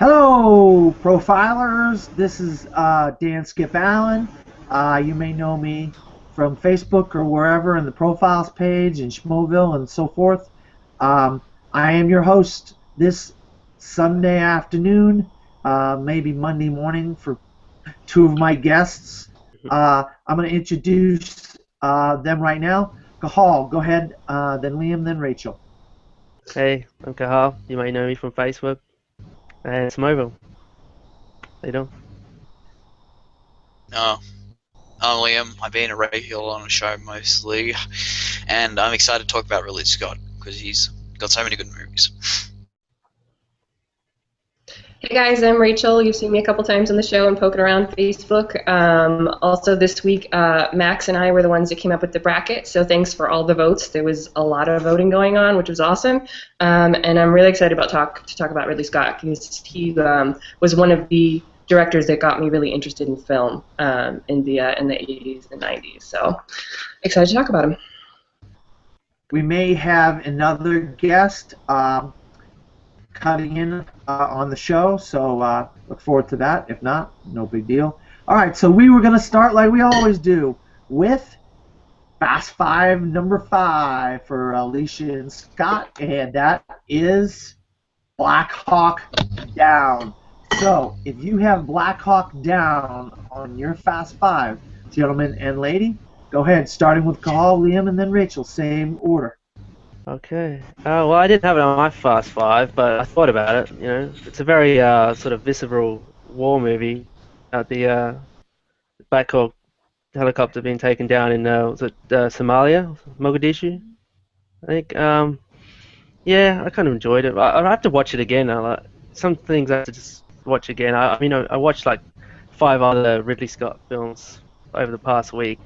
Hello, profilers. This is Dan Skip Allen. You may know me from Facebook or wherever in the profiles page in Schmoville and so forth. Um, I am your host this Sunday afternoon, maybe Monday morning for two of my guests. I'm going to introduce them right now. Cahal, go ahead, then Liam, then Rachel. Hey, I'm Kahal. You might know me from Facebook. And it's Mobile. How you doing? Oh, I'm Liam. I've been a regular on the show mostly, and I'm excited to talk about Ridley Scott because he's got so many good movies. Hey guys, I'm Rachel. You've seen me a couple times on the show and poking around Facebook. Also this week, Max and I were the ones that came up with the bracket, so thanks for all the votes. There was a lot of voting going on, which was awesome. And I'm really excited to talk about Ridley Scott because he was one of the directors that got me really interested in film in the 80s and 90s. So excited to talk about him. We may have another guest cutting in on the show, so look forward to that. If not, no big deal. All right, so we were going to start like we always do with Fast Five, number 5 for Alicia and Scott, and that is Black Hawk Down. So if you have Black Hawk Down on your Fast Five, gentlemen and lady, go ahead, starting with Cahal, Liam, and then Rachel, same order. Okay. Well, I didn't have it on my Fast Five, but I thought about it. You know, it's a very sort of visceral war movie about the Black Hawk helicopter being taken down in was it Somalia, Mogadishu, I think. Yeah, I kind of enjoyed it. I have to watch it again. Some things I have to just watch again. I watched like 5 other Ridley Scott films over the past week,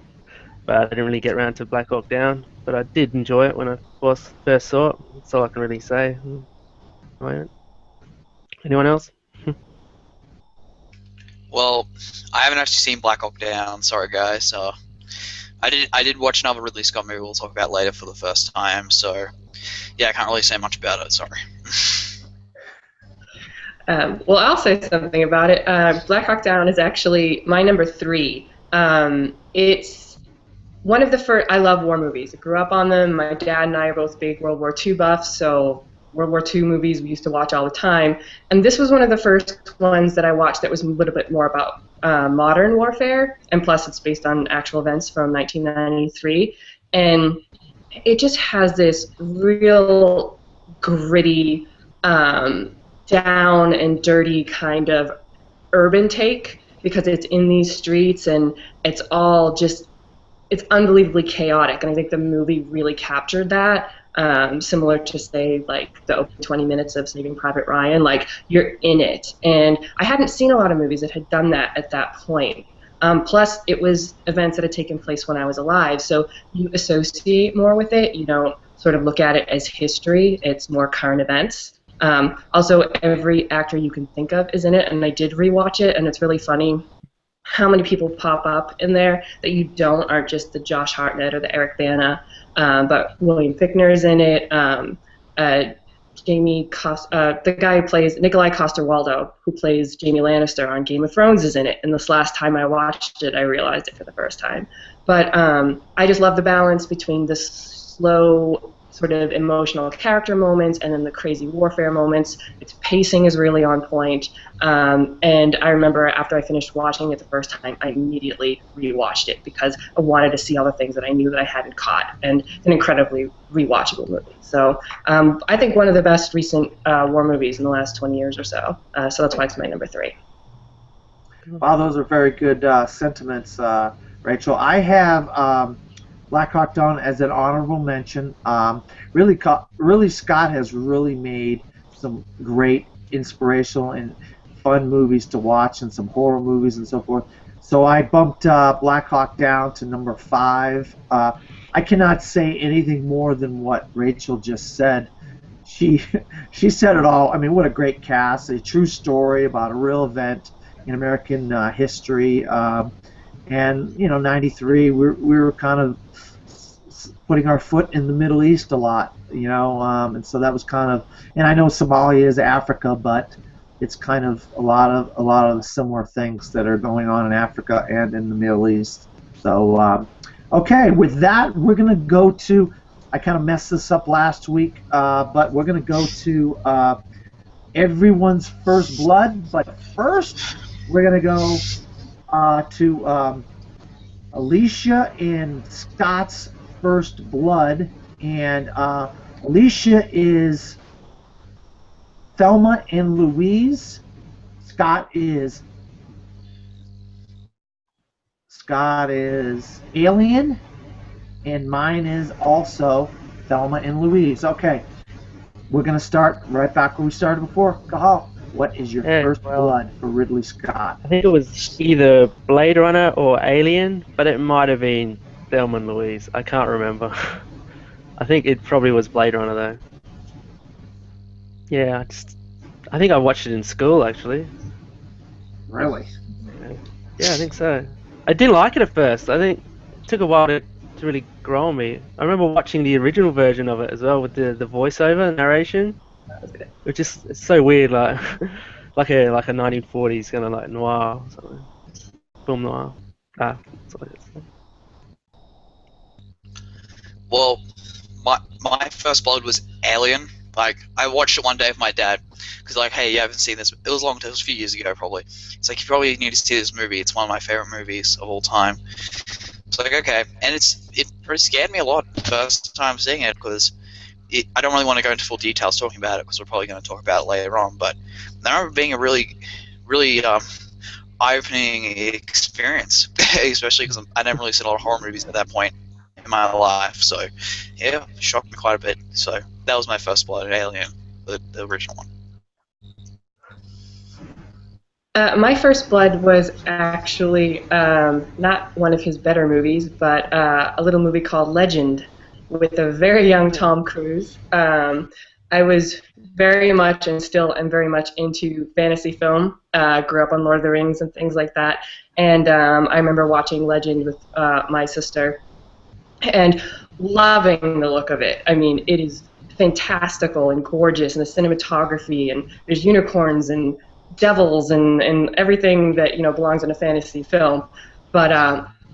but I didn't really get around to Black Hawk Down. But I did enjoy it when I first saw it. That's all I can really say. Right. Anyone else? Well, I haven't actually seen Black Hawk Down. Sorry, guys. I did watch another Ridley Scott movie we'll talk about later for the first time. So yeah, I can't really say much about it. Sorry. Well, I'll say something about it. Black Hawk Down is actually my number 3. It's one of the first. I love war movies. I grew up on them. My dad and I are both big World War II buffs, so World War II movies we used to watch all the time. And this was one of the first ones that I watched that was a little bit more about modern warfare, and plus it's based on actual events from 1993. And it just has this real gritty, down and dirty kind of urban take because it's in these streets and it's all just, it's unbelievably chaotic, and I think the movie really captured that. Similar to, say, like the opening 20 minutes of Saving Private Ryan, like you're in it. And I hadn't seen a lot of movies that had done that at that point. Plus, it was events that had taken place when I was alive, so you associate more with it. You don't sort of look at it as history. It's more current events. Also, every actor you can think of is in it, and I did rewatch it, and it's really funny how many people pop up in there that you aren't just the Josh Hartnett or the Eric Bana, but William Fichtner's in it. The guy who plays Nikolai Coster-Waldau, who plays Jaime Lannister on Game of Thrones, is in it. And this last time I watched it, I realized it for the first time. But I just love the balance between the slow, sort of emotional character moments and then the crazy warfare moments. Its pacing is really on point. And I remember after I finished watching it the first time, I immediately rewatched it because I wanted to see all the things that I knew that I hadn't caught, and an incredibly rewatchable movie. So I think one of the best recent war movies in the last 20 years or so. So that's why it's my number 3. Wow, those are very good sentiments, Rachel. I have Black Hawk Down as an honorable mention. Really, Scott has really made some great inspirational and fun movies to watch, and some horror movies and so forth. So I bumped Black Hawk Down to number 5. I cannot say anything more than what Rachel just said. She said it all. I mean, what a great cast! A true story about a real event in American history. And 93, we were kind of putting our foot in the Middle East a lot, and so that was kind of, and I know Somalia is Africa, but it's kind of a lot of the similar things that are going on in Africa and in the Middle East. So, okay, with that, we're gonna go to. I kind of messed this up last week, but we're gonna go to everyone's first blood. But first, we're gonna go to Alicia and Scott's first blood, and Alicia is Thelma and Louise. Scott is Alien, and mine is also Thelma and Louise. Okay, we're gonna start right back where we started before. Cahal, what is your Yeah, first well, blood for Ridley Scott? I think it was either Blade Runner or Alien, but it might have been Thelma and Louise. I can't remember. I think it probably was Blade Runner though. Yeah, I think I watched it in school actually. Really? Yeah, I think so. I didn't like it at first. I think it took a while to really grow on me. I remember watching the original version of it as well with the voiceover narration, which is it's so weird, like like a 1940s kind of like noir or something. Film noir. That's what it is. Well, my first blood was Alien. Like, I watched it one day with my dad, because like, hey, you haven't seen this. It was long. It was a few years ago, probably. It's like, you probably need to see this movie. It's one of my favorite movies of all time. It's like, okay, and it pretty scared me a lot the first time seeing it, because I don't really want to go into full details talking about it, because we're probably going to talk about it later on. But I remember it being a really, really eye-opening experience, especially because I never really seen a lot of horror movies at that point in my life. So, yeah, it shocked me quite a bit. So that was my first blood at Alien, the original one. My first blood was actually not one of his better movies, but a little movie called Legend with a very young Tom Cruise. I was very much and still am very much into fantasy film. Grew up on Lord of the Rings and things like that. And I remember watching Legend with my sister and loving the look of it. I mean, it is fantastical and gorgeous, and the cinematography, and there's unicorns and devils and everything that belongs in a fantasy film. But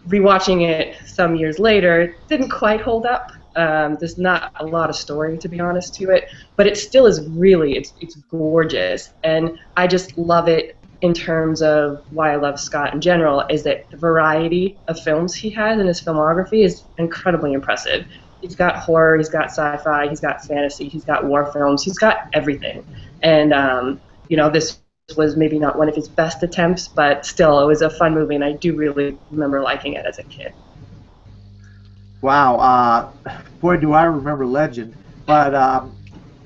rewatching it some years later, it didn't quite hold up. There's not a lot of story, to be honest, to it, but it still is really it's gorgeous, and I just love it. In terms of why I love Scott in general, is that the variety of films he has in his filmography is incredibly impressive. He's got horror, he's got sci-fi, he's got fantasy, he's got war films, he's got everything. And this was maybe not one of his best attempts, but still, it was a fun movie, and I do really remember liking it as a kid. Wow, boy, do I remember Legend. But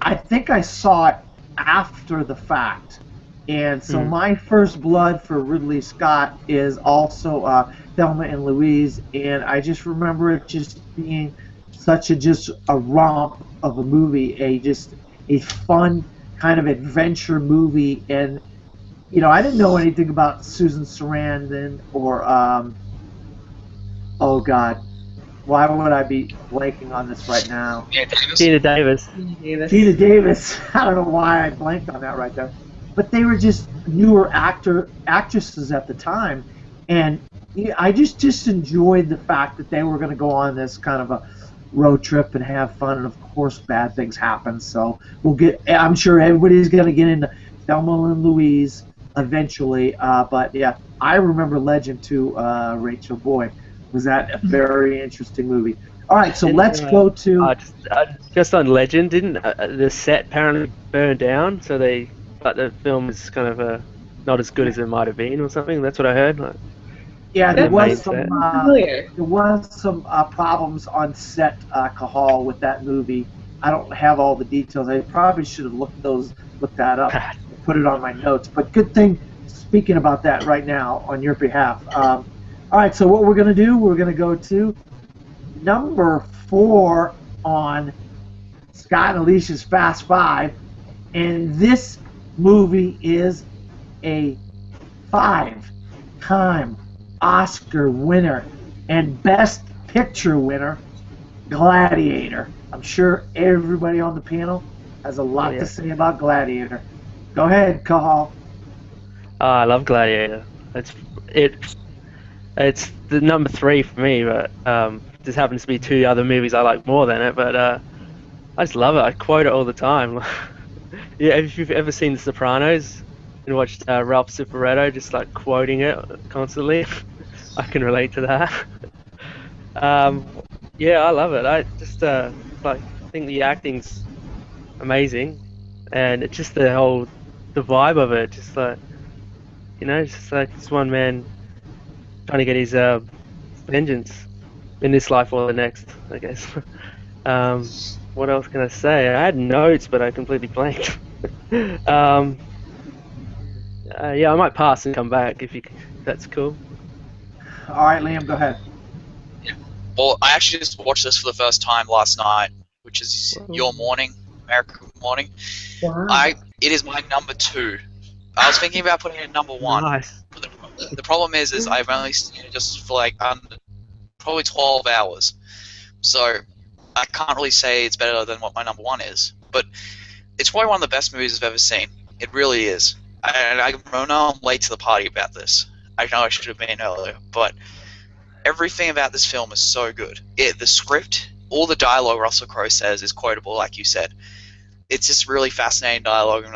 I think I saw it after the fact. And so my first blood for Ridley Scott is also Thelma and Louise, and I just remember it just being such a romp of a movie, a fun kind of adventure movie. And I didn't know anything about Susan Sarandon or oh God, why would I be blanking on this right now? Tina Davis. Tina Davis. I don't know why I blanked on that right there. But they were just newer actresses at the time, and I just enjoyed the fact that they were going to go on this kind of a road trip and have fun, and of course bad things happen. So I'm sure everybody's going to get into Thelma and Louise eventually. But yeah, I remember Legend too, Rachel. Boy, was that a very interesting movie. All right, so let's go to just on Legend. Didn't the set apparently burn down? So but the film is kind of not as good as it might have been, or something. That's what I heard. Yeah, there was some problems on set, Cahal, with that movie. I don't have all the details. I probably should have looked that up, put it on my notes. But good thing, speaking about that right now on your behalf. All right, so what we're going to do, we're going to go to number 4 on Scott and Alicia's Fast Five, and this movie is a 5-time Oscar winner and Best Picture winner, Gladiator. I'm sure everybody on the panel has a lot to say about Gladiator. Go ahead, Cahal. Oh, I love Gladiator. It's it's the number three for me, but just happens to be two other movies I like more than it. But I just love it. I quote it all the time. Yeah, if you've ever seen The Sopranos and watched Ralph Cifaretto just like quoting it constantly, I can relate to that. Um, yeah, I love it. I just like think the acting's amazing, and it's just the vibe of it. Just like it's just like this one man trying to get his vengeance in this life or the next, I guess. What else can I say? I had notes, but I completely blanked. um, yeah, I might pass and come back if that's cool. All right, Liam, go ahead. Well, I actually just watched this for the first time last night, which is Your Morning, American Morning. Wow. It is my number 2. I was thinking about putting it at number 1. Nice. But the problem is I've only seen it just for like probably 12 hours. So I can't really say it's better than what my number 1 is. But it's probably one of the best movies I've ever seen. It really is. I know I'm late to the party about this. I know I should have been earlier, but everything about this film is so good. The script, all the dialogue Russell Crowe says is quotable, like you said. It's just really fascinating dialogue and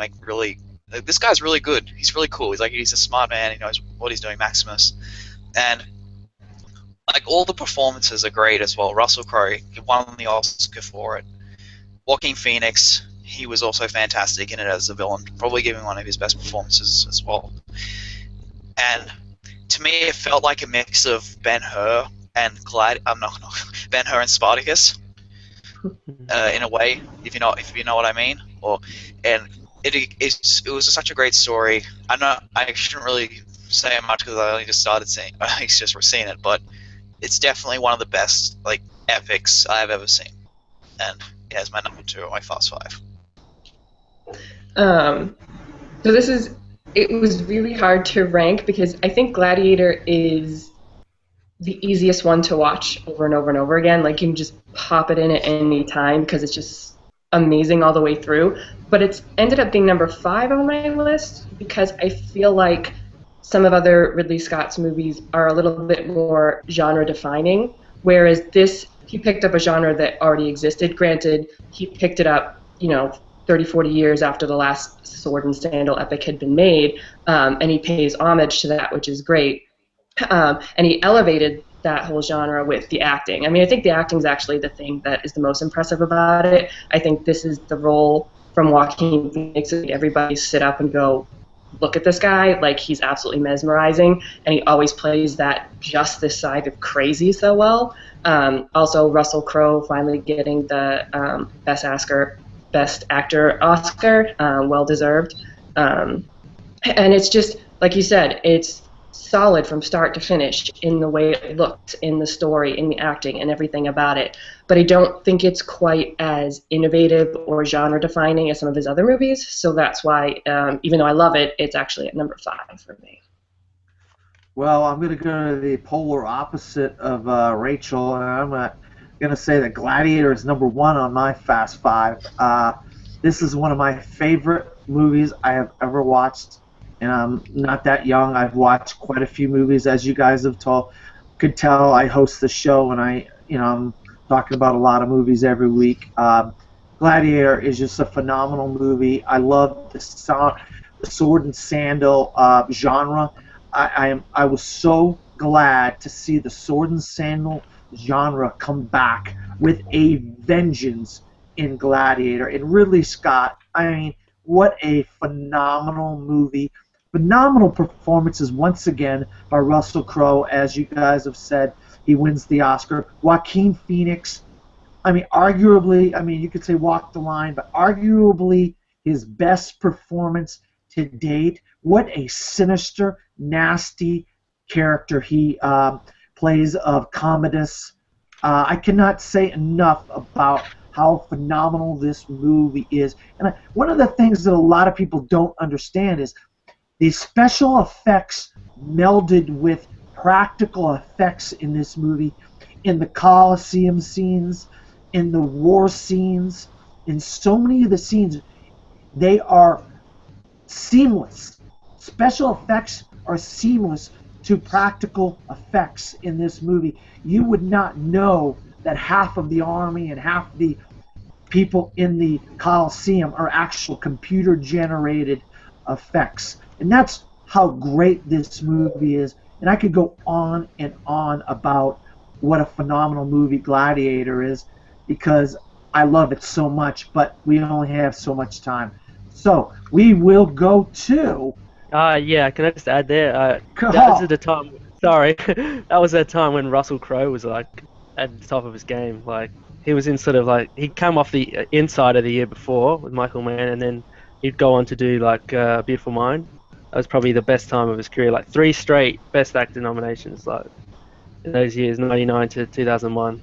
this guy's really good. He's really cool. He's a smart man. He knows what he's doing, Maximus, and like all the performances are great as well. Russell Crowe won the Oscar for it. Joaquin Phoenix, he was also fantastic in it as a villain, probably giving one of his best performances as well. And to me, it felt like a mix of Ben-Hur and Ben-Hur and Spartacus, in a way, if you know what I mean. It was such a great story. I shouldn't really say much because I only just started seeing. I just seen it, but it's definitely one of the best epics I've ever seen. And yeah, it's my number 2 on my Fast 5. So it was really hard to rank because I think Gladiator is the easiest one to watch over and over and over again. Like, you can just pop it in at any time because it's just amazing all the way through. But it's ended up being number 5 on my list because I feel like some of other Ridley Scott's movies are a little bit more genre defining, whereas this, he picked up a genre that already existed. Granted, he picked it up, 30, 40 years after the last sword and sandal epic had been made, and he pays homage to that, which is great. And he elevated that whole genre with the acting. I mean, I think the acting is actually the thing that is the most impressive about it. I think this is the role from Joaquin Phoenix. Everybody sit up and go, look at this guy. Like, he's absolutely mesmerizing, and he always plays that just this side of crazy so well. Also, Russell Crowe finally getting the Best Actor Oscar, well deserved. And it's just, like you said, it's solid from start to finish in the way it looked, in the story, in the acting, and everything about it. But I don't think it's quite as innovative or genre defining as some of his other movies. So that's why, even though I love it, it's actually at number 5 for me. Well, I'm going to go to the polar opposite of Rachel, and I'm going to say that Gladiator is number 1 on my Fast 5. This is one of my favorite movies I have ever watched, and I'm not that young. I've watched quite a few movies, as you guys could tell. I host the show, and I'm talking about a lot of movies every week. Gladiator is just a phenomenal movie. I love the sword and sandal genre. I was so glad to see the sword and sandal genre come back with a vengeance in Gladiator. And Ridley Scott, I mean, what a phenomenal movie. Phenomenal performances once again by Russell Crowe. As you guys have said, he wins the Oscar. Joaquin Phoenix, I mean, arguably, you could say walk the line, but arguably his best performance to date. What a sinister, nasty character he plays of Commodus. I cannot say enough about how phenomenal this movie is. And one of the things that a lot of people don't understand is the special effects melded with practical effects in this movie, in the Colosseum scenes, in the war scenes, in so many of the scenes, they are seamless. Special effects are seamless to practical effects in this movie. You would not know that half of the army and half the people in the Coliseum are actual computer generated effects. And that's how great this movie is. And I could go on and on about what a phenomenal movie Gladiator is because I love it so much, but we only have so much time. So we will go to Yeah, can I just add there? That was Cahal. at the time. Sorry, that was a time when Russell Crowe was like at the top of his game. Like he was in sort of like he came off the inside of the year before with Michael Mann, and then he'd go on to do like Beautiful Mind. That was probably the best time of his career. Like 3 straight Best Actor nominations, like in those years, '99 to 2001.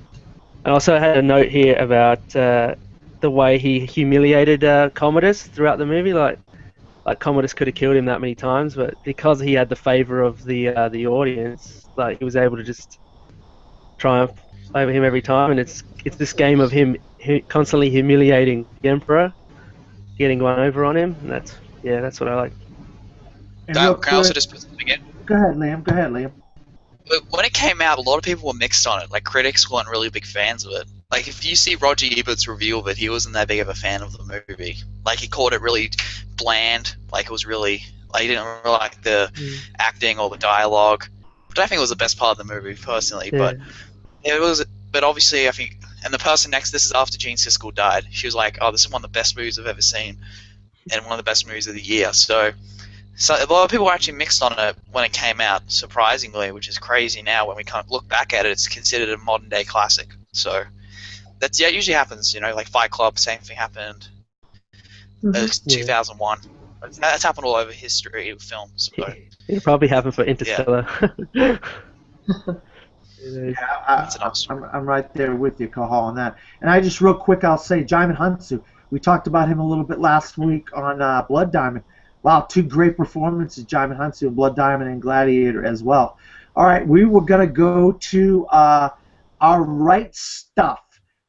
I also had a note here about the way he humiliated Commodus throughout the movie. Like Commodus could have killed him that many times, but because he had the favor of the audience, like he was able to just triumph over him every time. And it's this game of him constantly humiliating the Emperor, getting one over on him. And that's what I like. And real Can I also quick, just put something in? go ahead, Liam. Go ahead, Liam. When it came out, a lot of people were mixed on it. Like, critics weren't really big fans of it. Like, if you see Roger Ebert's review of it, he wasn't that big of a fan of the movie. Like, he called it really bland. Like, it was really... Like, he didn't really like the acting or the dialogue. Which I think was the best part of the movie, personally. Yeah. But it was... But obviously, I think... And the person next... This is after Gene Siskel died. She was like, oh, this is one of the best movies I've ever seen. And one of the best movies of the year. So a lot of people were actually mixed on it when it came out, surprisingly, which is crazy now when we can't look back at it. It's considered a modern day classic. So it usually happens, like Fight Club, same thing happened. It's 2001. That's happened all over history of films. So. It'll probably happen for Interstellar. Yeah, That's I'm right there with you, Cahal, on that. And I just real quick, I'll say Jaimin Hunsu. We talked about him a little bit last week on Blood Diamond. Wow, 2 great performances, Jaimin Hunsu in Blood Diamond and Gladiator as well. All right, we were going to go to our right stuff.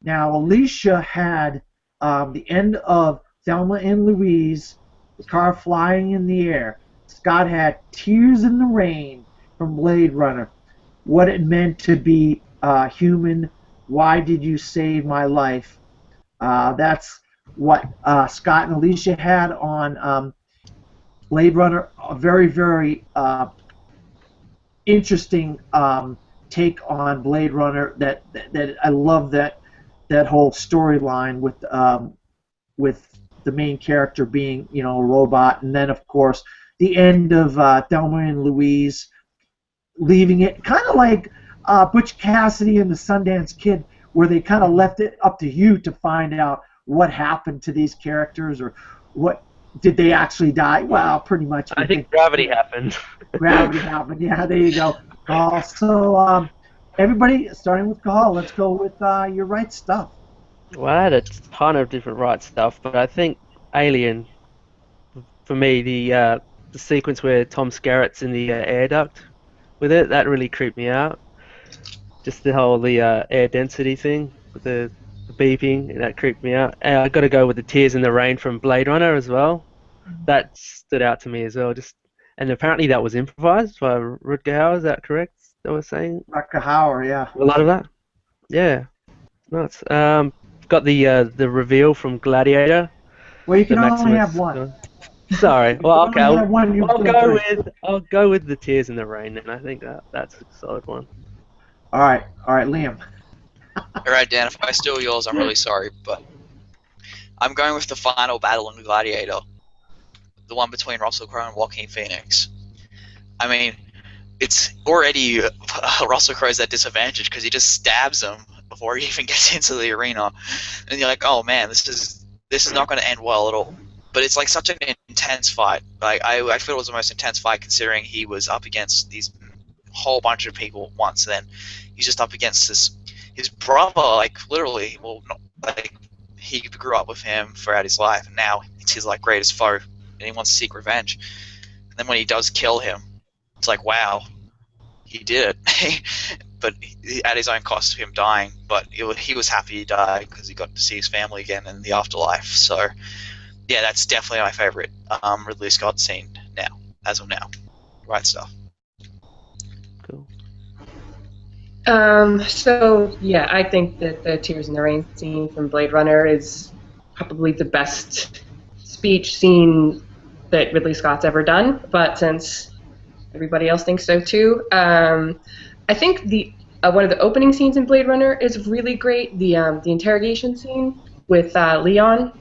Now, Alicia had the end of Thelma and Louise, the car flying in the air. Scott had Tears in the Rain from Blade Runner. What it meant to be human. Why did you save my life? That's what Scott and Alicia had on Blade Runner. A very, very interesting take on Blade Runner. That I love that whole storyline with the main character being a robot, and then of course the end of Thelma and Louise, leaving it kind of like Butch Cassidy and the Sundance Kid, where they kind of left it up to you to find out what happened to these characters, or what did they actually die? Well, pretty much. I think gravity happened. Gravity happened. Yeah, there you go. So everybody, starting with Cahal, let's go with your right stuff. Well, I had a ton of different right stuff, but I think Alien, for me, the sequence where Tom Skerritt's in the air duct with it, that really creeped me out. Just the whole air density thing with the beeping, that creeped me out. And I got to go with the Tears in the Rain from Blade Runner as well. That stood out to me as well. And apparently that was improvised by Rutger Hauer. Is that correct? That was saying. Rutger Hauer, yeah. A lot of that. Yeah, nuts. Got the reveal from Gladiator. Well, you can only have one. Sorry. Well, okay. I'll go with the Tears in the Rain, and I think that's a solid one. All right, Liam. Alright, Dan, if I steal yours, I'm really sorry, but I'm going with the final battle in Gladiator. The one between Russell Crowe and Joaquin Phoenix. I mean, it's already Russell Crowe's at disadvantage because he just stabs him before he even gets into the arena. And you're like, oh man, this is not going to end well at all. But it's like such an intense fight. Like I feel it was the most intense fight considering he was up against these whole bunch of people at once. And then he's just up against his brother, like literally. Well, not, like he grew up with him throughout his life, and now it's his like greatest foe, and he wants to seek revenge. And then when he does kill him, it's like, wow, he did it. But at his own cost of him dying. But he was happy he died because he got to see his family again in the afterlife. So yeah, that's definitely my favorite Ridley Scott scene now, as of now. Right stuff. Cool. So yeah, I think that the Tears in the Rain scene from Blade Runner is probably the best speech scene that Ridley Scott's ever done. But since everybody else thinks so too, I think the one of the opening scenes in Blade Runner is really great. The interrogation scene with Leon,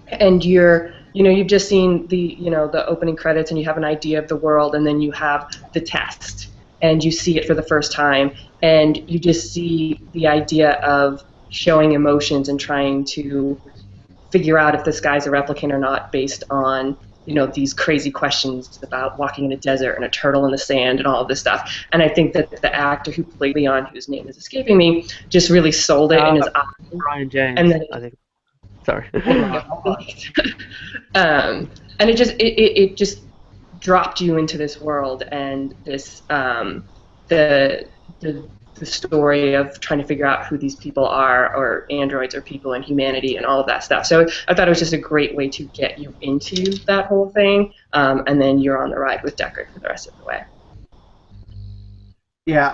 and you've just seen the opening credits, and you have an idea of the world, and then you have the test, and you see it for the first time, and you just see the idea of showing emotions and trying to figure out if this guy's a replicant or not based on these crazy questions about walking in a desert and a turtle in the sand and all of this stuff. And I think that the actor who played Leon, whose name is escaping me, just really sold it in his eyes. Brian James, And then I think. Sorry. And it just dropped you into this world and this the story of trying to figure out who these people are, or androids or people, and humanity and all of that stuff. So I thought it was just a great way to get you into that whole thing, and then you're on the ride with Deckard for the rest of the way. Yeah,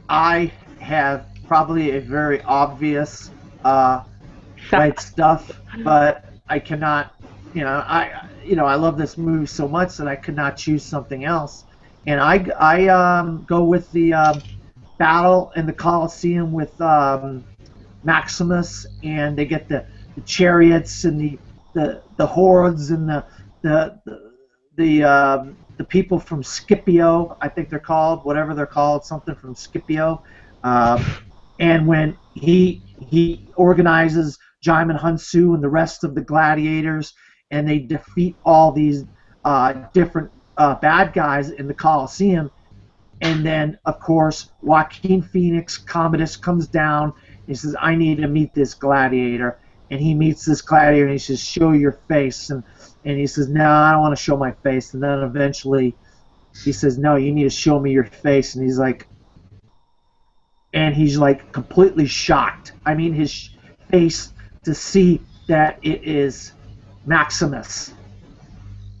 I have probably a very obvious right stuff, but I cannot. I love this movie so much that I could not choose something else, and I go with the battle in the Colosseum with Maximus, and they get the chariots and the hordes and the people from Scipio, I think they're called, whatever they're called, something from Scipio, and when he organizes Jaimin Hunsu and the rest of the gladiators, and they defeat all these different bad guys in the Colosseum. And then, of course, Joaquin Phoenix, Commodus, comes down. He says, I need to meet this gladiator. And he meets this gladiator, and he says, show your face. And he says, no, I don't want to show my face. And then eventually he says, no, you need to show me your face. And he's like completely shocked. I mean, his face, to see that it is Maximus.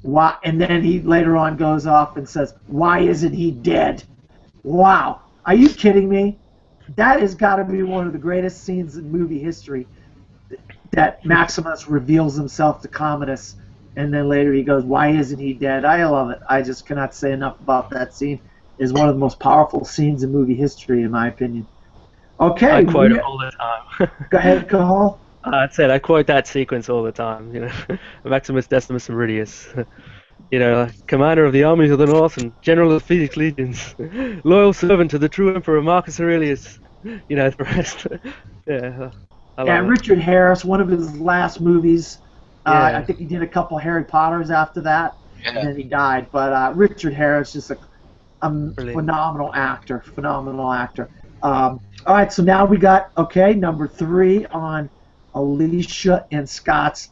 Why? And then he later on goes off and says, why isn't he dead? Wow. Are you kidding me? That has got to be one of the greatest scenes in movie history, that Maximus reveals himself to Commodus, and then later he goes, why isn't he dead? I love it. I just cannot say enough about that scene. It's one of the most powerful scenes in movie history, in my opinion. Okay. I quote it all the time. Go ahead, Cahal. I said I quote that sequence all the time. Maximus Decimus Meridius. Like, commander of the armies of the North and general of the Phoenix legions, loyal servant to the true Emperor Marcus Aurelius. The rest. Yeah. Richard Harris, one of his last movies. Yeah. I think he did a couple Harry Potters after that, and then he died. But Richard Harris is a phenomenal actor. Phenomenal actor. All right, so now we got number 3 on Alicia and Scott's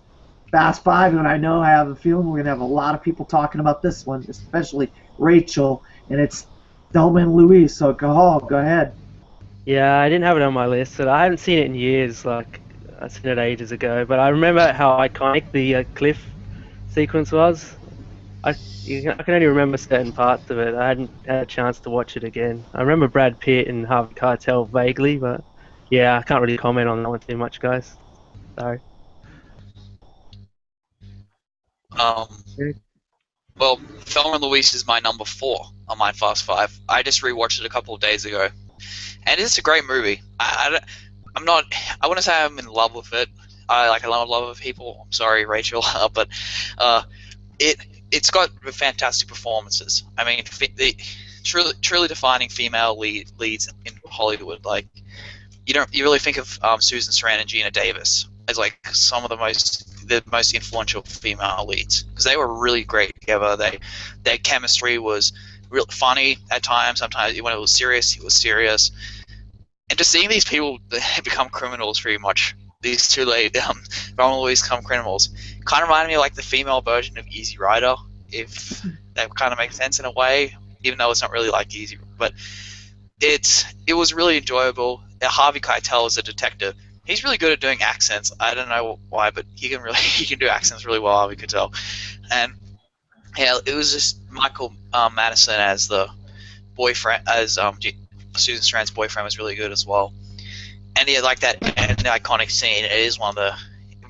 Fast Five, and I have a feeling we're gonna have a lot of people talking about this one, especially Rachel, and it's Thelma and Louise. So Cahal, go ahead. Yeah, I didn't have it on my list, and I haven't seen it in years. Like, I seen it ages ago, but I remember how iconic the cliff sequence was. I can only remember certain parts of it. I hadn't had a chance to watch it again. I remember Brad Pitt and Harvey Keitel vaguely, but yeah, I can't really comment on that one too much, guys. Sorry. Well, Thelma and Louise is my number 4 on my Fast Five. I just rewatched it a couple of days ago, and it's a great movie. I wouldn't say I'm in love with it. I love with people. I'm sorry, Rachel, but it's got fantastic performances. I mean, the truly defining female leads in Hollywood. Like, you really think of Susan Sarandon and Gina Davis as like some of the most influential female leads, because they were really great together. Their chemistry was real funny at times. Sometimes when it was serious, it was serious. And just seeing these people become criminals, pretty much, these two ladies, Thelma and Louise become criminals, kind of reminded me of like the female version of Easy Rider, if that kind of makes sense in a way, even though it's not really like Easy. But it was really enjoyable. Harvey Keitel is a detective. He's really good at doing accents. I don't know why, but he can do accents really well. We could tell, and yeah, it was just Michael Madison as the boyfriend, as Susan Sarandon's boyfriend was really good as well. And yeah, like that, and the iconic scene. It is one of the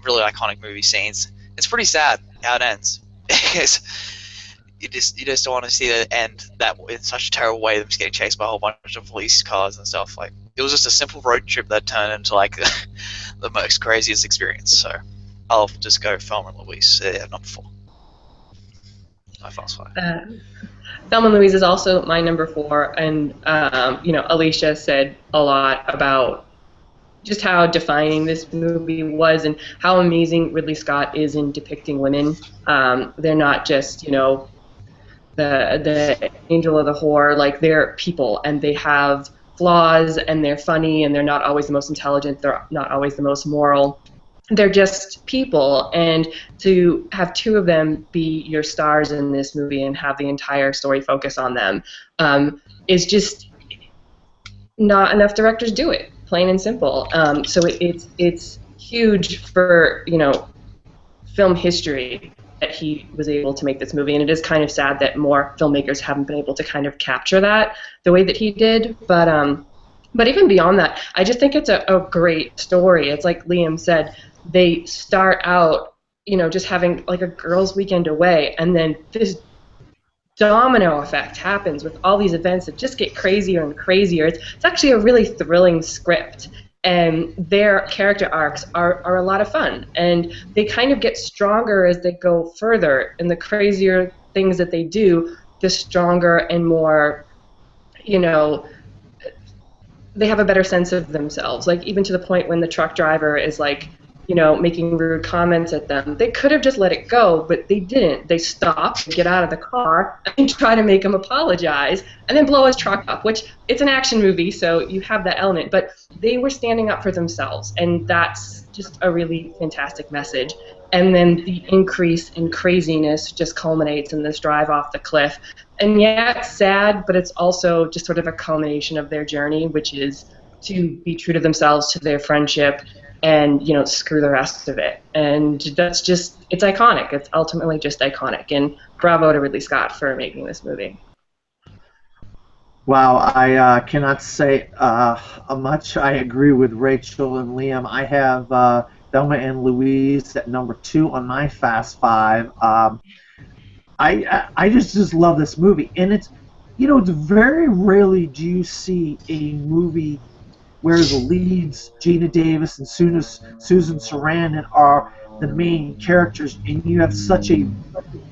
really iconic movie scenes. It's pretty sad how it ends. Because you just don't want to see it end that in such a terrible way. Them just getting chased by a whole bunch of police cars and stuff. Like it was just a simple road trip that turned into like the most craziest experience. So I'll just go Thelma and Louise. Number 4. My Fast Five. Thelma and Louise is also my number 4, and Alicia said a lot about just how defining this movie was and how amazing Ridley Scott is in depicting women. They're not just the angel of the whore. Like they're people, and they have flaws, and they're funny, and they're not always the most intelligent. They're not always the most moral. They're just people, and to have 2 of them be your stars in this movie and have the entire story focus on them is just not enough directors do it, plain and simple. So it's huge for film history that he was able to make this movie, and it is kind of sad that more filmmakers haven't been able to kind of capture that the way that he did. But even beyond that, I just think it's a great story. It's like Liam said. They start out, just having like a girls' weekend away, and then this domino effect happens with all these events that just get crazier and crazier. It's actually a really thrilling script, and their character arcs are a lot of fun, and they kind of get stronger as they go further, and the crazier things that they do, the stronger and more, they have a better sense of themselves. Like even to the point when the truck driver is like, making rude comments at them. They could have just let it go, but they didn't. They stopped, get out of the car, and try to make him apologize, and then blow his truck up, which it's an action movie, so you have that element. But they were standing up for themselves, and that's just a really fantastic message. And then the increase in craziness just culminates in this drive off the cliff. And yeah, it's sad, but it's also just sort of a culmination of their journey, which is to be true to themselves, to their friendship, and screw the rest of it. And that's just, it's iconic. It's ultimately just iconic, and bravo to Ridley Scott for making this movie. Wow, I cannot say much. I agree with Rachel and Liam. I have Thelma and Louise at number 2 on my Fast Five. I just love this movie, and it's it's very rarely do you see a movie where the leads, Gina Davis and Susan Sarandon, are the main characters, and you have such a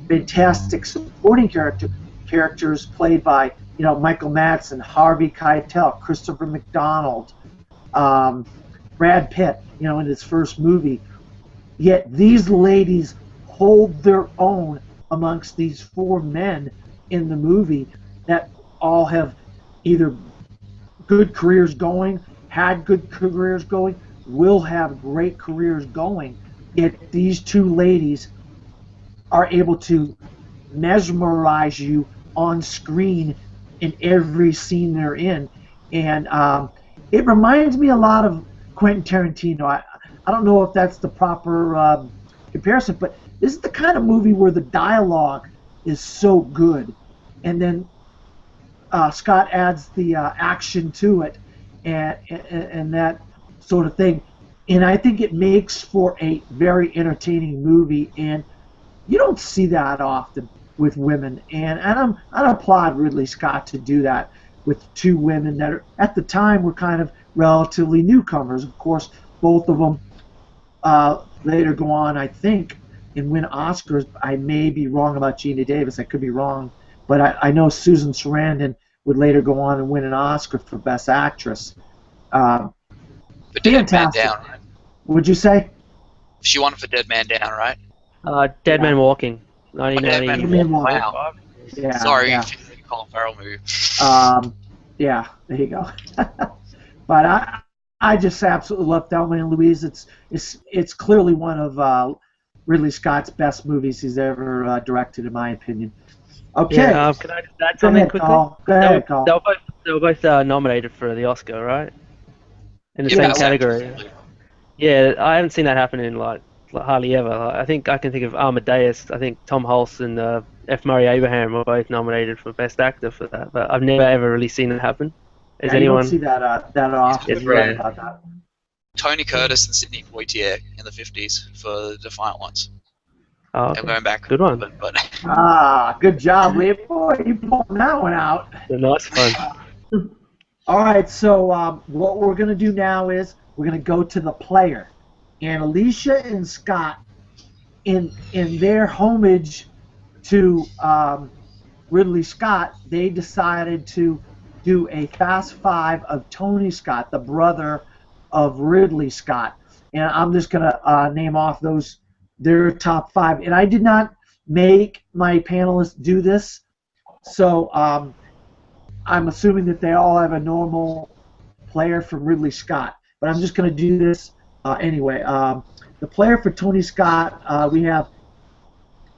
fantastic supporting characters played by Michael Madsen, Harvey Keitel, Christopher McDonald, Brad Pitt, in his first movie. Yet these ladies hold their own amongst these 4 men in the movie that all have either good careers going, had good careers going, will have great careers going. Yet these 2 ladies are able to mesmerize you on screen in every scene they're in. And it reminds me a lot of Quentin Tarantino. I don't know if that's the proper comparison, but this is the kind of movie where the dialogue is so good, and then Scott adds the action to it, and that sort of thing. And I think it makes for a very entertaining movie, and you don't see that often with women. And I applaud Ridley Scott to do that with 2 women that are, at the time, were kind of relatively newcomers. Of course, both of them later go on, I think, and win Oscars. I may be wrong about Gina Davis. I could be wrong. But I know Susan Sarandon would later go on and win an Oscar for Best Actress. For Dead Man Down, right? Would you say? She won for Dead Man Down, right? Dead Man Walking, 1990. Dead Man Walking. Wow. Yeah, Sorry, yeah. Colin Farrell movie. Yeah, there you go. But I just absolutely love Thelma and Louise. It's clearly one of Ridley Scott's best movies he's ever directed, in my opinion. Okay. Yeah, can I just add something quickly? Go ahead, Carl. They were both nominated for the Oscar, right? In the Yeah, same category. Yeah, I haven't seen that happen in like hardly ever. Like, I think I can think of Amadeus. I think Tom Hulce and F. Murray Abraham were both nominated for Best Actor for that, but I've never ever really seen it happen. Is Yeah, you don't see anyone? that often. It's You're right rare. about that. Tony Curtis and Sidney Poitier in the 50s for the Defiant Ones. Oh, I'm okay. going back. Good one. But Ah, good job, Lee. Boy, you pulled that one out. A nice one. All right, so what we're going to do now is we're going to go to the player. And Alicia and Scott, in their homage to Ridley Scott, they decided to do a Fast Five of Tony Scott, the brother of Ridley Scott. And I'm just going to name off their top five. And I did not make my panelists do this, so I'm assuming that they all have a normal player from Ridley Scott. But I'm just going to do this anyway. The player for Tony Scott, we have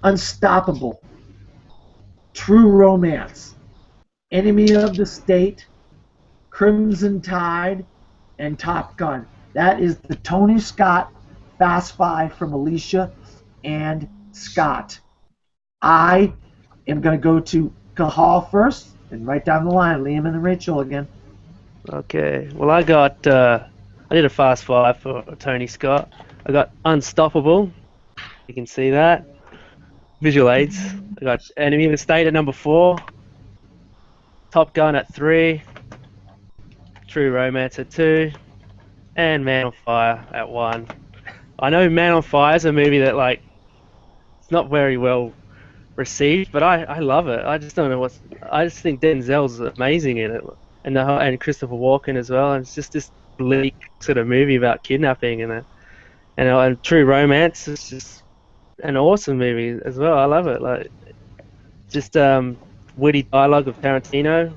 Unstoppable, True Romance, Enemy of the State, Crimson Tide, and Top Gun. That is the Tony Scott Fast Five from Alicia and Scott. I am going to go to Cahal first and right down the line, Liam and Rachel again. Okay. Well, I did a Fast Five for Tony Scott. I got Unstoppable. You can see that. Visual aids. I got Enemy of the State at number 4. Top Gun at 3. True Romance at 2. And Man on Fire at 1. I know Man on Fire is a movie that it's not very well received, but I love it. I just don't know I just think Denzel's amazing in it, and Christopher Walken as well. And it's just this bleak sort of movie about kidnapping and True Romance is just an awesome movie as well. I love it. Just witty dialogue of Tarantino,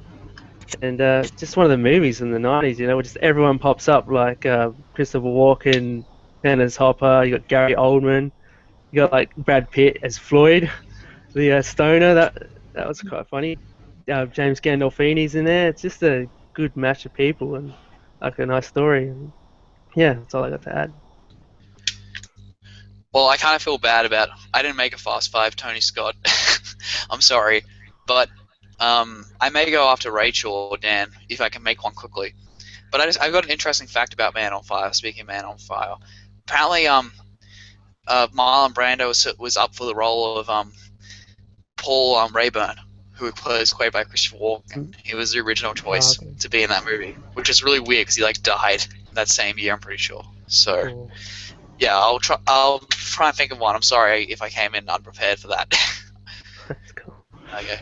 and just one of the movies in the 90s. Where just everyone pops up Christopher Walken, Dennis Hopper. You got Gary Oldman. You got Brad Pitt as Floyd, the stoner. That was quite funny. James Gandolfini's in there. It's just a good match of people and a nice story. And yeah, that's all I got to add. well, I kind of feel bad about. I didn't make a Fast Five, Tony Scott. I'm sorry, but I may go after Rachel or Dan if I can make one quickly. But I've got an interesting fact about Man on Fire. Speaking of Man on Fire, apparently Marlon Brando was up for the role of Paul Rayburn, who was played by Christopher Walken. He was the original choice to be in that movie, which is really weird because he died that same year. I'm pretty sure. So Cool. yeah, I'll try and think of one. I'm sorry if I came in unprepared for that. That's cool. Okay.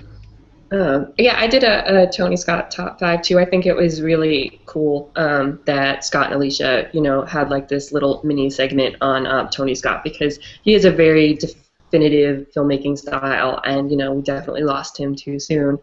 Yeah, I did a Tony Scott top 5 too. I think it was really cool that Scott and Alicia, had this little mini segment on Tony Scott because he has a very definitive filmmaking style, and we definitely lost him too soon.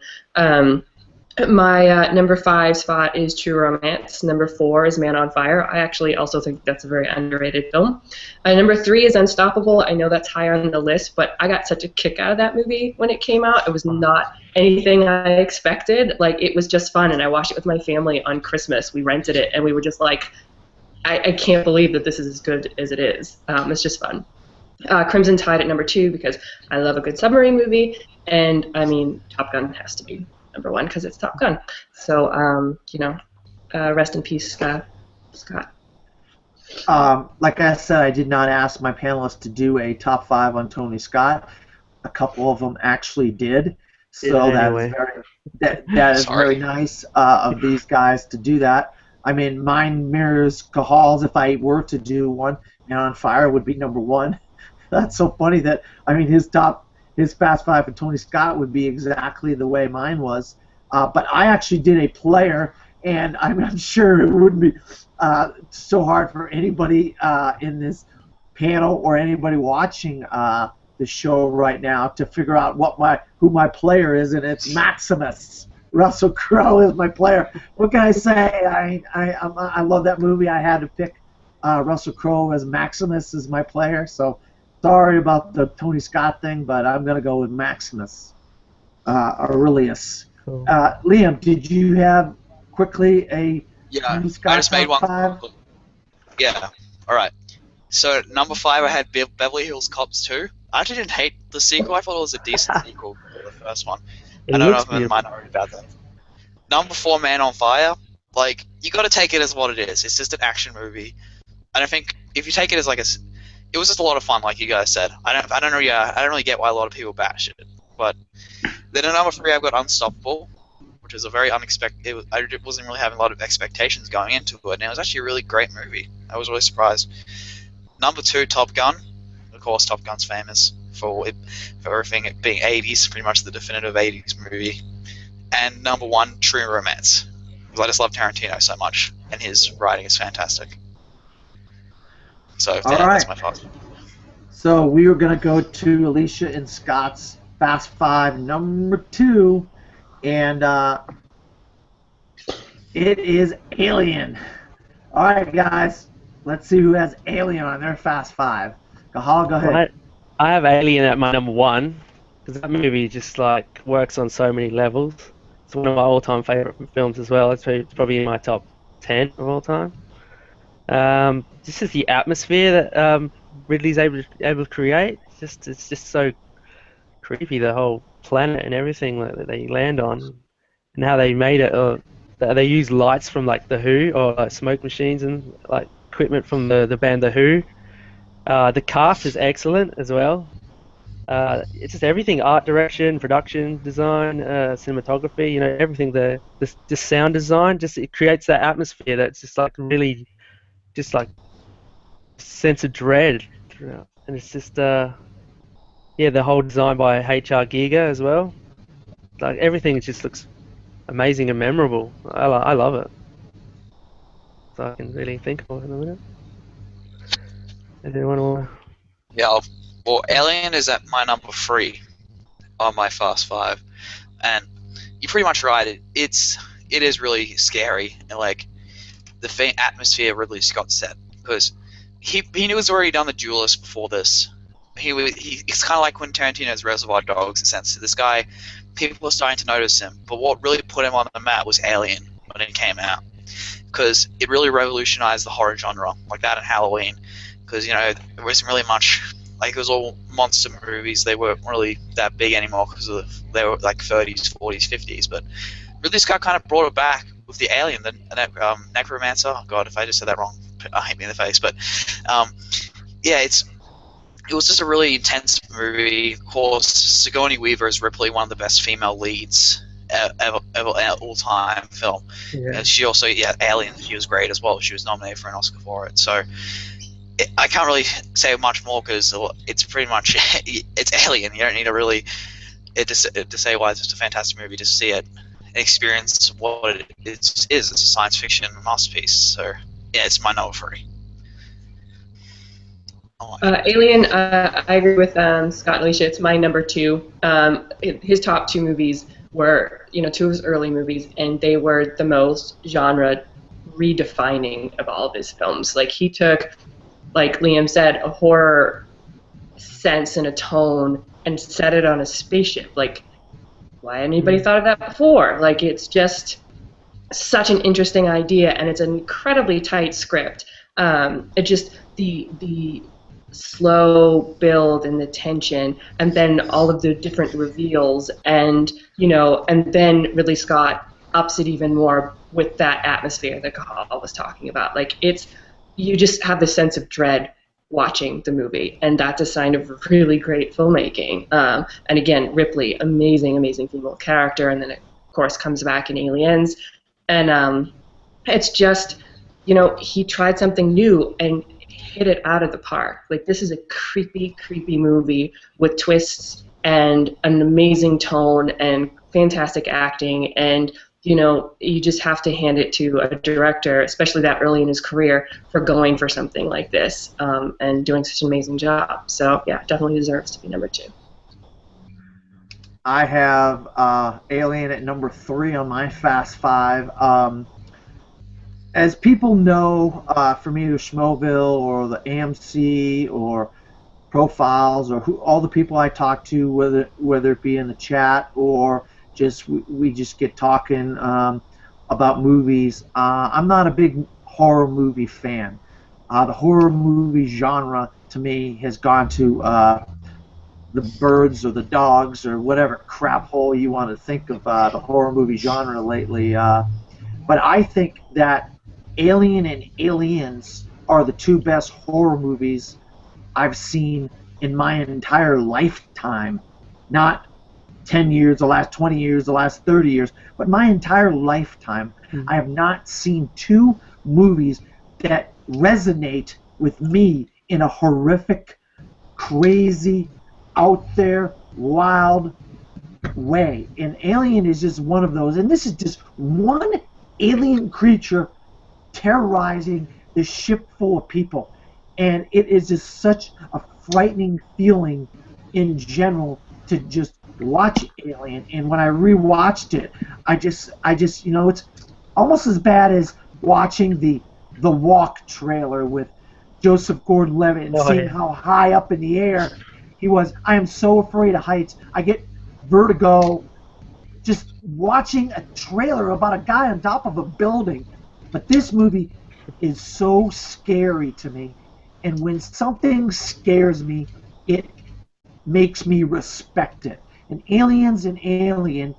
My number 5 spot is True Romance. Number 4 is Man on Fire. I actually also think that's a very underrated film. Number 3 is Unstoppable. I know that's high on the list, but I got such a kick out of that movie when it came out. It was not anything I expected. It was just fun, and I watched it with my family on Christmas. We rented it, and we were just I can't believe that this is as good as it is. It's just fun. Crimson Tide at number 2 because I love a good submarine movie, and Top Gun has to be number 1 because it's Top Gun. So rest in peace, Scott. Like I said, I did not ask my panelists to do a top 5 on Tony Scott. A couple of them actually did, so Anyway. that is very nice of these guys to do that. Mine mirrors Cahal's. If I were to do one, Man on Fire would be number 1. That's so funny that his Fast Five for Tony Scott would be exactly the way mine was. But I actually did a player, and I'm sure it wouldn't be so hard for anybody in this panel or anybody watching the show right now to figure out who my player is, and it's Maximus. Russell Crowe is my player. What can I say? I love that movie. I had to pick Russell Crowe as Maximus as my player, so sorry about the Tony Scott thing, but I'm going to go with Maximus Aurelius. Cool. Liam, did you have quickly a Yeah, Tony Scott I just made top one. 5? Yeah, All right. So number 5, I had Beverly Hills Cops 2. I actually didn't hate the sequel. I thought it was a decent sequel to the first one. It I don't know looks if I'm in the beautiful. minority about that. Number 4, Man on Fire. Like, you got to take it as what it is. It's just an action movie. And I think if you take it as like it was just a lot of fun, like you guys said. I don't really get why a lot of people bash it. But then at number 3, I've got Unstoppable, which is a very unexpected. I wasn't really having a lot of expectations going into it, and it was actually a really great movie. I was really surprised. Number 2, Top Gun. Of course, Top Gun's famous for everything it being 80s, pretty much the definitive 80s movie. And number 1, True Romance. Because I just love Tarantino so much, and his writing is fantastic. So All yeah, right. that's my thoughts. So we are going to go to Alicia and Scott's Fast Five number 2, and it is Alien. All right, guys, let's see who has Alien on their Fast Five. Gahal, go ahead. I have Alien at my number 1 because that movie just like works on so many levels. It's one of my all-time favorite films as well. It's probably in my top 10 of all time. This is the atmosphere that Ridley's able to create. It's just so creepy, the whole planet and everything that they land on, and how they made it. They use lights from like the Who, or like smoke machines and like equipment from the band the Who. The cast is excellent as well. It's just everything: art direction, production design, cinematography. You know, everything. The sound design, just it creates that atmosphere that's just like really, just like sense of dread throughout. And it's just yeah, the whole design by HR Giga as well. Like everything just looks amazing and memorable. I love it. So I can really think of it in a minute. Anyone want Yeah, well, Alien is at my number 3 on my Fast Five, and you're pretty much right. It is really scary, and like the atmosphere Ridley Scott set, because he knew he's already done The Duelist before this. It's kind of like when Tarantino's Reservoir Dogs, in a sense. This guy, people were starting to notice him, but what really put him on the map was Alien when it came out, because it really revolutionized the horror genre, like that and Halloween. Because there wasn't really much, like it was all monster movies. They weren't really that big anymore because they were like 30s, 40s, 50s. But Ridley Scott kind of brought it back with the Alien, the Necromancer. Oh God, if I just said that wrong, hit me in the face. But yeah, it was just a really intense movie. Of course, Sigourney Weaver is Ripley, one of the best female leads ever all time film. Yeah. And she also, Alien, she was great as well. She was nominated for an Oscar for it. So I can't really say much more because it's pretty much it's Alien. You don't need to really to say why it's just a fantastic movie. Just see it and experience what it is. It's a science fiction masterpiece. So yeah, it's my number 3. Alien, I agree with Scott and Alicia. It's my number 2. His top 2 movies were, 2 of his early movies, and they were the most genre redefining of all of his films. Like he took, like Liam said, a horror sense and a tone and set it on a spaceship. Like, why hadn't anybody thought of that before? Like, it's just such an interesting idea, and it's an incredibly tight script. It just the slow build and the tension, and then all of the different reveals, and and then Ridley Scott ups it even more with that atmosphere that Kahal was talking about. Like you just have this sense of dread watching the movie, and that's a sign of really great filmmaking. And again, Ripley, amazing female character, and then it of course comes back in Aliens, and it's just he tried something new and hit it out of the park. Like, this is a creepy movie with twists and an amazing tone and fantastic acting, and you just have to hand it to a director, especially that early in his career, for going for something like this and doing such an amazing job. So yeah, definitely deserves to be number 2. I have Alien at number 3 on my Fast Five. As people know, from either Schmoville or the AMC or Profiles or all the people I talk to, whether it be in the chat or we just get talking about movies. I'm not a big horror movie fan. the horror movie genre to me has gone to the birds or the dogs or whatever crap hole you want to think of the horror movie genre lately. But I think that Alien and Aliens are the two best horror movies I've seen in my entire lifetime. Not 10 years, the last 20 years, the last 30 years, but my entire lifetime. I have not seen two movies that resonate with me in a horrific, crazy, out there, wild way. And Alien is just one of those. And this is just one alien creature terrorizing this ship full of people. And it is just such a frightening feeling in general to just watch Alien. And when I rewatched it, I just, it's almost as bad as watching the Walk trailer with Joseph Gordon-Levitt and seeing how high up in the air he was. I am so afraid of heights. I get vertigo just watching a trailer about a guy on top of a building. But this movie is so scary to me. And when something scares me, it makes me respect it. And Aliens and Alien,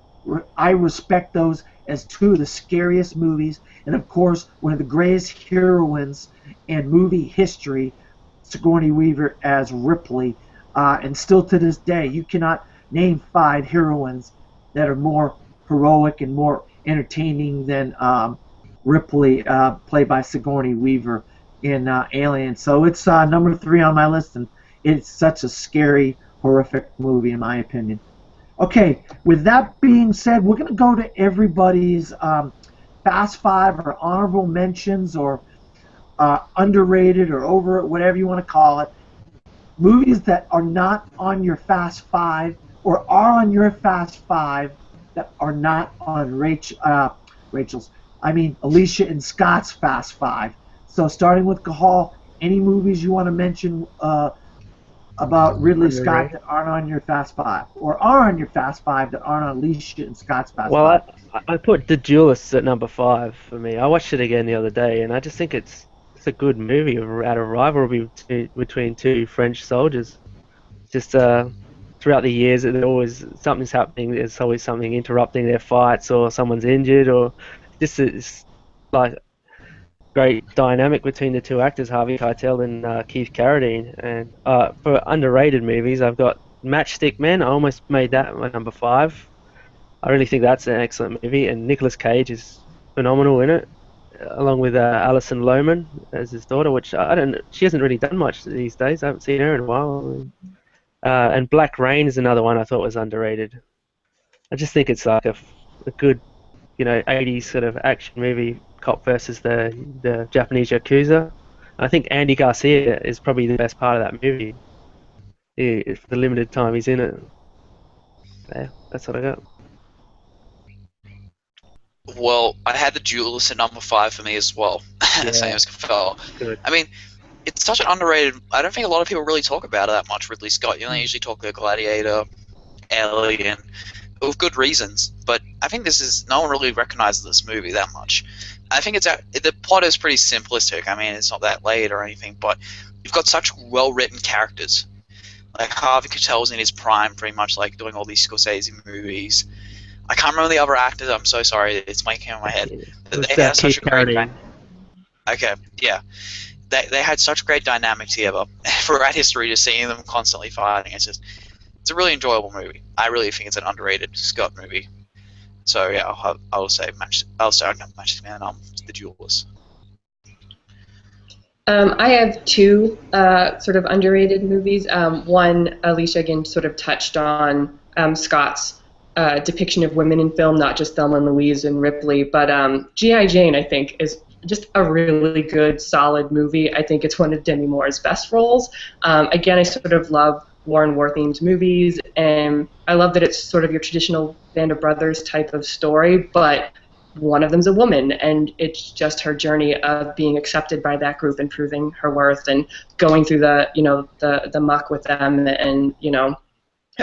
I respect those as two of the scariest movies. And of course, one of the greatest heroines in movie history, Sigourney Weaver as Ripley. And still to this day, you cannot name 5 heroines that are more heroic and more entertaining than Ripley, played by Sigourney Weaver in Alien. So it's number 3 on my list, and it's such a scary, horrific movie in my opinion. Okay, with that being said, we're going to go to everybody's Fast 5 or honorable mentions or underrated or over, whatever you want to call it. Movies that are not on your Fast 5 or are on your Fast 5 that are not on Alicia and Scott's Fast 5. So starting with Cahal, any movies you want to mention about Ridley Scott that aren't on your Fast 5 or are on your Fast 5 that aren't on Alicia and Scott's Fast 5? Well, I put The Duelists at number 5 for me. I watched it again the other day, and I just think it's a good movie out of rivalry between two French soldiers. Just throughout the years, something's happening. There's always something interrupting their fights, or someone's injured, or just it's like great dynamic between the two actors, Harvey Keitel and Keith Carradine. And for underrated movies, I've got Matchstick Men. I almost made that my number 5. I really think that's an excellent movie, and Nicolas Cage is phenomenal in it, along with Alison Lohman as his daughter, which she hasn't really done much these days. I haven't seen her in a while. And Black Rain is another one I thought was underrated. I just think it's like a good, 80s sort of action movie, cop versus the Japanese Yakuza. I think Andy Garcia is probably the best part of that movie. For the limited time he's in it. Yeah, that's what I got. Well, I had The Duelist at number 5 for me as well. Yeah. Same as Kafel. Good. I mean, it's such an underrated. I don't think a lot of people really talk about it that much. Ridley Scott. You know, they usually talk about Gladiator, Alien, with good reasons. But I think no one really recognizes this movie that much. I think the plot is pretty simplistic. I mean, it's not that late or anything, but you've got such well-written characters. Like Harvey Keitel's in his prime, pretty much like doing all these Scorsese movies. I can't remember the other actors. I'm so sorry. It's blanking on my head. They had such a great. Okay, yeah. They had such great dynamic together throughout history. Just seeing them constantly fighting, it's a really enjoyable movie. I really think it's an underrated Scott movie. So yeah, I'll say Matchstick Man. The Duelist. I have 2 sort of underrated movies. One, Alicia again sort of touched on Scott's depiction of women in film, not just Thelma and Louise and Ripley, but G.I. Jane, I think, is just a really good, solid movie. I think it's one of Demi Moore's best roles. Again, I sort of love war and war-themed movies, and I love that it's sort of your traditional Band of Brothers type of story, but one of them's a woman, and it's just her journey of being accepted by that group and proving her worth and going through the muck with them and,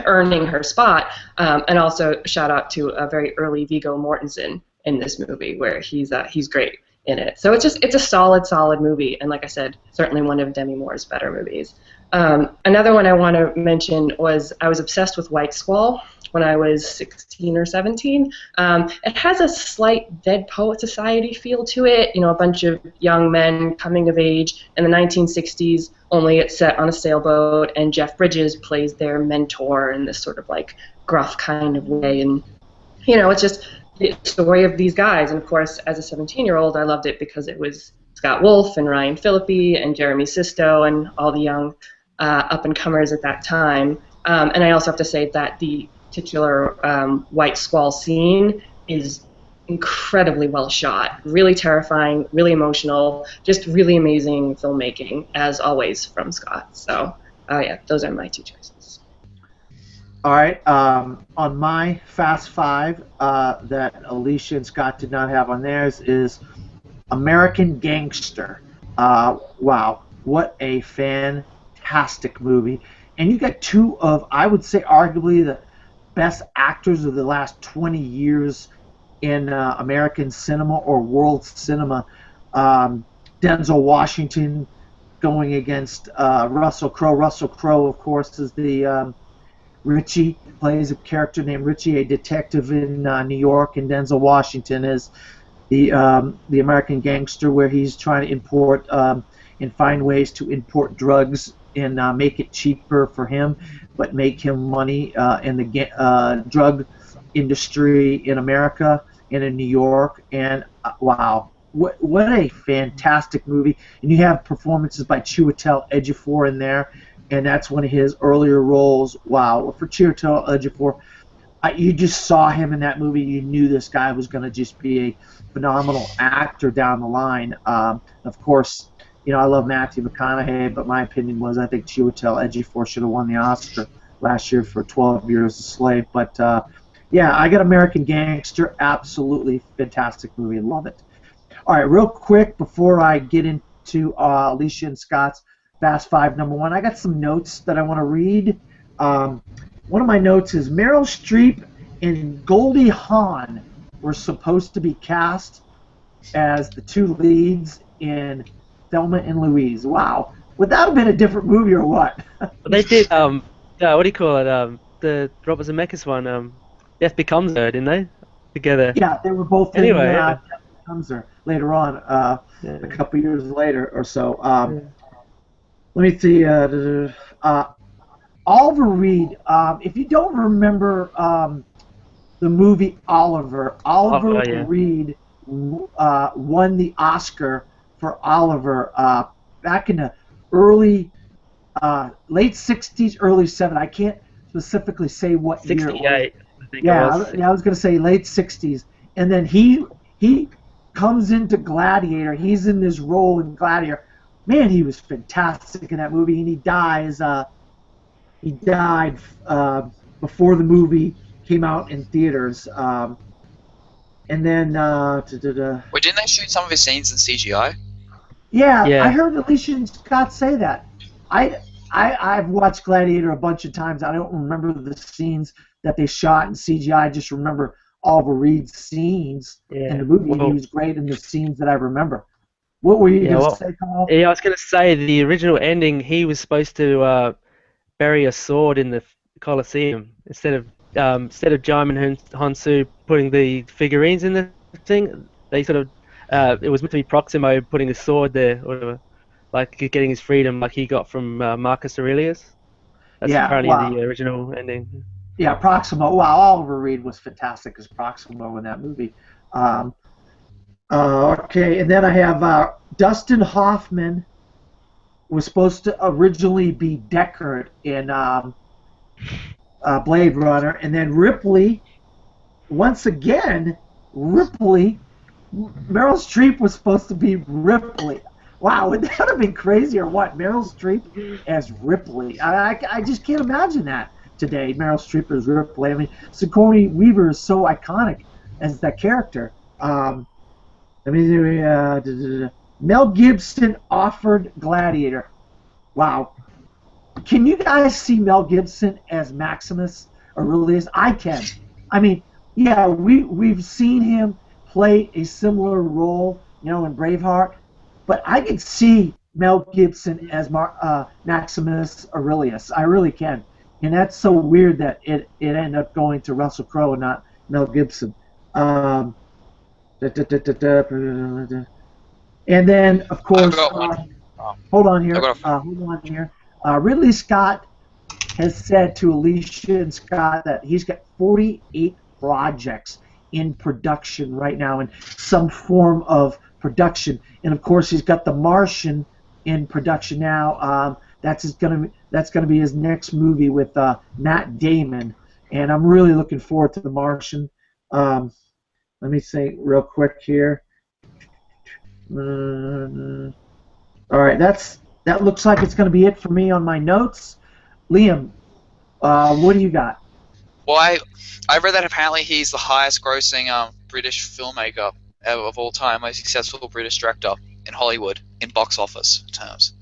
earning her spot. And also shout out to a very early Viggo Mortensen in this movie, where he's great. in it. So it's a solid movie, and like I said, certainly one of Demi Moore's better movies. Another one I want to mention was I was obsessed with White Squall when I was 16 or 17. It has a slight Dead Poet Society feel to it, a bunch of young men coming of age in the 1960s, only it's set on a sailboat, and Jeff Bridges plays their mentor in this sort of like gruff kind of way, and it's just the story of these guys. And of course, as a 17-year-old, I loved it because it was Scott Wolf and Ryan Phillippe and Jeremy Sisto and all the young up-and-comers at that time. And I also have to say that the titular White Squall scene is incredibly well shot, really terrifying, really emotional, just really amazing filmmaking, as always, from Scott. So, yeah, those are my two choices. All right. On my Fast Five that Alicia and Scott did not have on theirs is American Gangster. Wow, what a fantastic movie. And you got two of, I would say, arguably the best actors of the last 20 years in American cinema or world cinema. Denzel Washington going against Russell Crowe. Russell Crowe, of course, is the Richie, plays a character named Richie, a detective in New York, and Denzel Washington is the American Gangster, where he's trying to import and find ways to import drugs and make it cheaper for him, but make him money in the drug industry in America and in New York. And wow, what a fantastic movie! And you have performances by Chiwetel Ejiofor in there, and that's one of his earlier roles. Wow, for Chiwetel Ejiofor, you just saw him in that movie. You knew this guy was going to just be a phenomenal actor down the line. Of course, I love Matthew McConaughey, but my opinion was I think Chiwetel Ejiofor should have won the Oscar last year for 12 Years a Slave. But yeah, I got American Gangster. Absolutely fantastic movie. Love it. All right, real quick before I get into Alicia and Scott's Fast Five number one, I got some notes that I want to read. One of my notes is Meryl Streep and Goldie Hawn were supposed to be cast as the two leads in Thelma and Louise. Wow. Would that have been a different movie or what? They did, what do you call it? The Robert Zemeckis one, Death Becomes Her, didn't they? Together. Yeah, they were both anyway, in yeah. Death Becomes Her later on, a couple years later or so. Let me see. Oliver Reed. If you don't remember the movie Oliver, Reed won the Oscar for Oliver back in the late 60s, early 70s. I can't specifically say what year. 68, I think Yeah, it was. I was going to say late 60s. And then he comes into Gladiator. He's in this role in Gladiator. Man, he was fantastic in that movie, and he dies. He died before the movie came out in theaters. And then Wait, didn't they shoot some of his scenes in CGI? Yeah, Yeah. I heard Alicia and Scott say that. I've watched Gladiator a bunch of times. I don't remember the scenes that they shot in CGI. I just remember Oliver Reed's scenes in the movie. Well, He was great in the scenes that I remember. What were you going to say, Carl? Yeah, I was going to say the original ending, he was supposed to bury a sword in the Colosseum instead of Jaimin Hansu putting the figurines in the thing. They sort of it was meant to be Proximo putting a sword there, or whatever, like getting his freedom, like he got from Marcus Aurelius. That's apparently the original ending. Yeah, Proximo. Wow, Oliver Reed was fantastic as Proximo in that movie. Okay, and then I have Dustin Hoffman was supposed to originally be Deckard in Blade Runner, and then Ripley, once again, Meryl Streep was supposed to be Ripley. Wow, would that have been crazy or what? Meryl Streep as Ripley. I just can't imagine that today, Meryl Streep as Ripley. I mean, Sigourney Weaver is so iconic as that character. Mel Gibson offered Gladiator. Wow. Can you guys see Mel Gibson as Maximus Aurelius? I can. I mean, yeah, we've seen him play a similar role in Braveheart. But I could see Mel Gibson as Maximus Aurelius. I really can. And that's so weird that it ended up going to Russell Crowe and not Mel Gibson. Um, and then, of I've course, got one. hold on I've here. got a, Hold on here. Ridley Scott has said to Alicia and Scott that he's got 48 projects in production right now in some form of production. And of course, he's got The Martian in production now. That's gonna be his next movie with Matt Damon, and I'm really looking forward to The Martian. Let me think real quick here. All right, that looks like it's going to be it for me on my notes. Liam, what do you got? well, I read that apparently he's the highest grossing British filmmaker of all time, most successful British director in Hollywood in box office terms.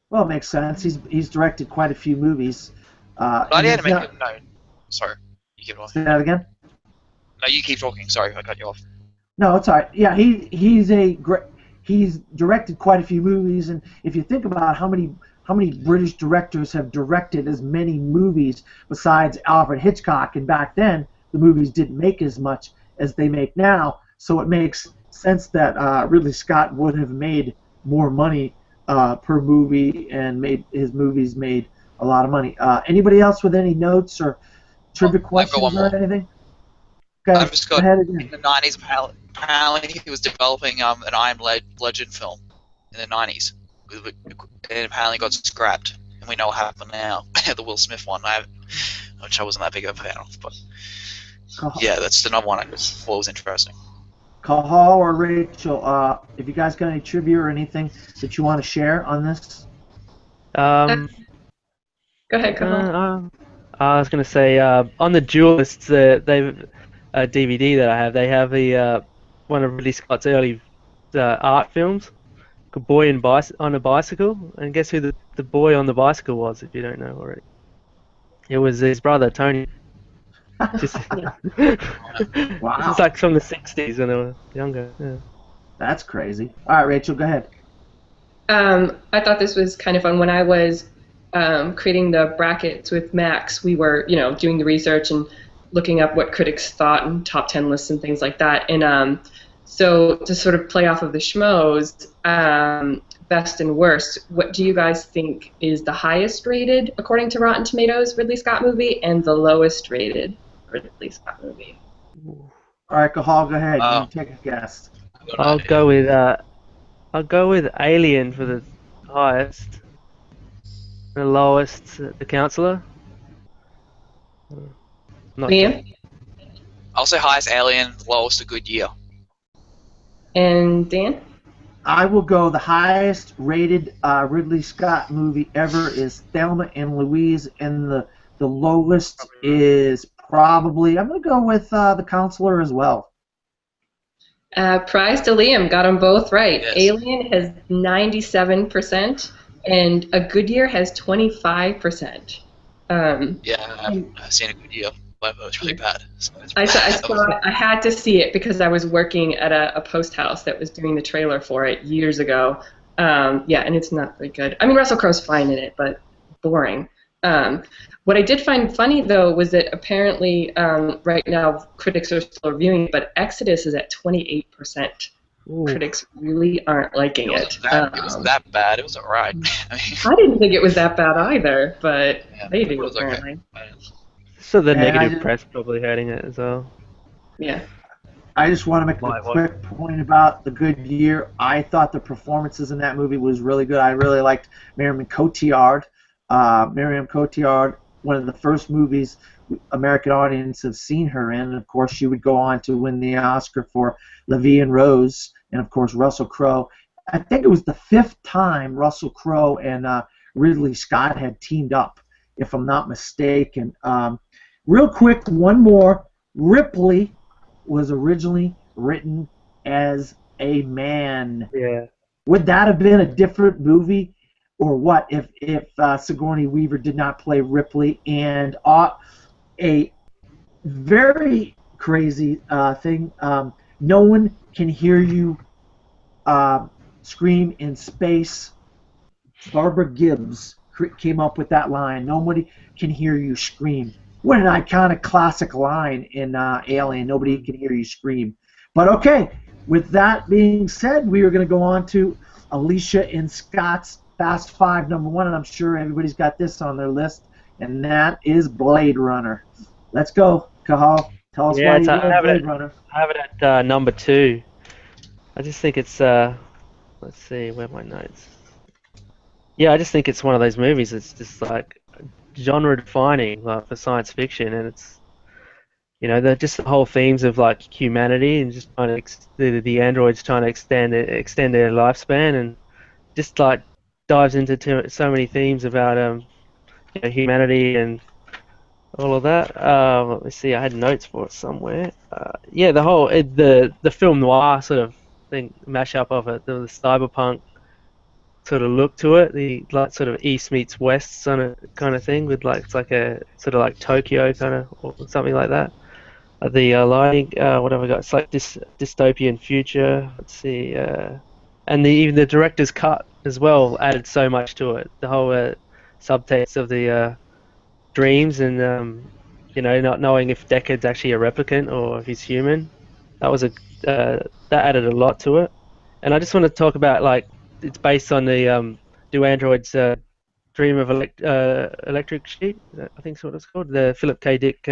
Well, it makes sense. He's directed quite a few movies. Not And yet. he's not, No, sorry. You keep on. say that again. No, you keep talking. Sorry, I cut you off. No, it's all right. Yeah, he's directed quite a few movies, and if you think about how many British directors have directed as many movies besides Alfred Hitchcock, and back then the movies didn't make as much as they make now, so it makes sense that Ridley Scott would have made more money per movie and made his movies made a lot of money. Anybody else with any notes or trivia I've got one questions more. or anything? Okay, I've just go got ahead in again. the 90s. Apparently, he was developing an I Am Legend film in the 90s, and apparently got scrapped. And we know what happened now. The Will Smith one, which I wasn't that big of a fan of, but yeah, that's another one I just thought was interesting. Cahal or Rachel, if you guys got any trivia or anything that you want to share on this? Um, Go ahead, Cahill. I was going to say, on the Duelists, they've a DVD that I have. They have one of Ridley Scott's early art films called Boy on a Bicycle. And guess who the boy on the bicycle was, if you don't know already? It was his brother, Tony. Just, Wow. This is like from the 60s when they were younger. Yeah. That's crazy. All right, Rachel, go ahead. I thought this was kind of fun. When I was creating the brackets with Max, we were, doing the research and looking up what critics thought and top 10 lists and things like that. And so to sort of play off of the schmoes, best and worst, what do you guys think is the highest rated, according to Rotten Tomatoes, Ridley Scott movie, and the lowest rated Ridley Scott movie? All right, Cahal, go ahead. You take a guess. I'll go with Alien for the highest. The lowest, The Counselor. Liam? I'll say highest Alien, lowest A Good Year. And Dan? I will go the highest rated Ridley Scott movie ever is Thelma and Louise, and the lowest is probably, I'm going to go with The Counselor as well. Prize to Liam, got them both right. Yes. Alien has 97%, and A Good Year has 25%. Yeah, I've seen A Good Year, but it was really bad. So I had to see it because I was working at a post house that was doing the trailer for it years ago. Yeah, and it's not very good. I mean, Russell Crowe's fine in it, but boring. What I did find funny, though, was that apparently right now critics are still reviewing it, but Exodus is at 28%. Ooh. Critics really aren't liking it. It wasn't that bad. It was alright. I didn't think it was that bad either, but they do apparently. Okay. So the negative press probably hurting it as well. Yeah. I just want to make a quick point about The Good Year. I thought the performances in that movie was really good. I really liked Marion Cotillard. Marion Cotillard, one of the first movies American audience have seen her in. And of course, she would go on to win the Oscar for La Vie en Rose, and of course, Russell Crowe. I think it was the 5th time Russell Crowe and Ridley Scott had teamed up, if I'm not mistaken. Real quick, one more. Ripley was originally written as a man. Yeah. Would that have been a different movie, or what if Sigourney Weaver did not play Ripley? And a very crazy thing. No one can hear you Scream in Space. Barbara Gibbs came up with that line. Nobody can hear you scream. What an iconic classic line in Alien. Nobody can hear you scream. But okay, with that being said, we are going to go on to Alicia and Scott's Fast Five #1, and I'm sure everybody's got this on their list, and that is Blade Runner. Let's go, Cahal. Tell us why you love Blade Runner. I have it at number 2. I just think it's let's see, where are my notes? Yeah, I just think it's one of those movies that's just like genre defining, like for science fiction, and it's just the whole themes of like humanity and just trying to the androids trying to extend their lifespan, and just like dives into so many themes about humanity and all of that. Let me see, I had notes for it somewhere. Yeah, the whole the film noir sort of thing, mashup of it, the cyberpunk sort of look to it, the like sort of East meets West kind of thing, with like it's like a sort of like Tokyo kind of or something like that. The lighting, what have I got? It's like this dystopian future. Let's see, and even the director's cut as well added so much to it. The whole subtext of the dreams and not knowing if Deckard's actually a replicant or if he's human. That was that added a lot to it. And I just want to talk about, like, it's based on the Do Androids Dream of Electric Sheep? I think that's what it's called. The Philip K. Dick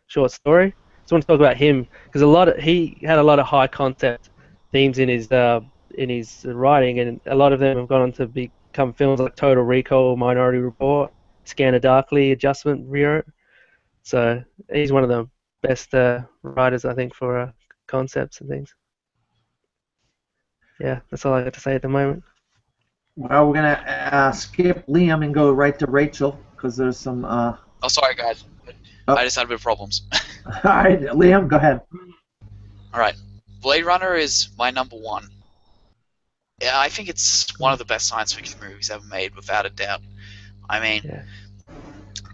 short story. Just want to talk about him because he had a lot of high concept themes in his writing, and a lot of them have gone on to become films like Total Recall, Minority Report, Scanner Darkly, Adjustment Bureau. So he's one of the best writers, I think, for concepts and things. Yeah, that's all I got to say at the moment. Well, we're gonna skip Liam and go right to Rachel because there's some. Oh, sorry, guys. I just had a bit of problems. All right, Liam, go ahead. All right, Blade Runner is my #1. Yeah, I think it's one of the best science fiction movies ever made, without a doubt. I mean, Yeah.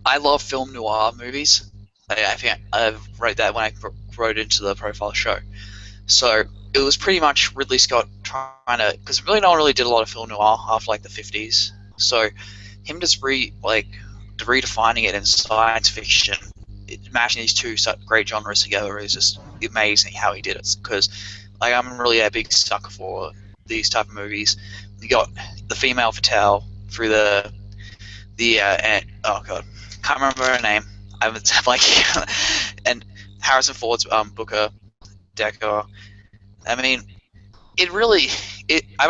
I love film noir movies. I think I wrote that when I wrote into the profile show. So it was pretty much Ridley Scott trying to, because really no one really did a lot of film noir after like the 50s. So him just redefining it in science fiction, matching these two such great genres together is just amazing how he did it. Because like I'm really a big sucker for these type of movies. You got the female fatale through and, oh god, can't remember her name. I haven't like and Harrison Ford's Booker Decker. I mean, I've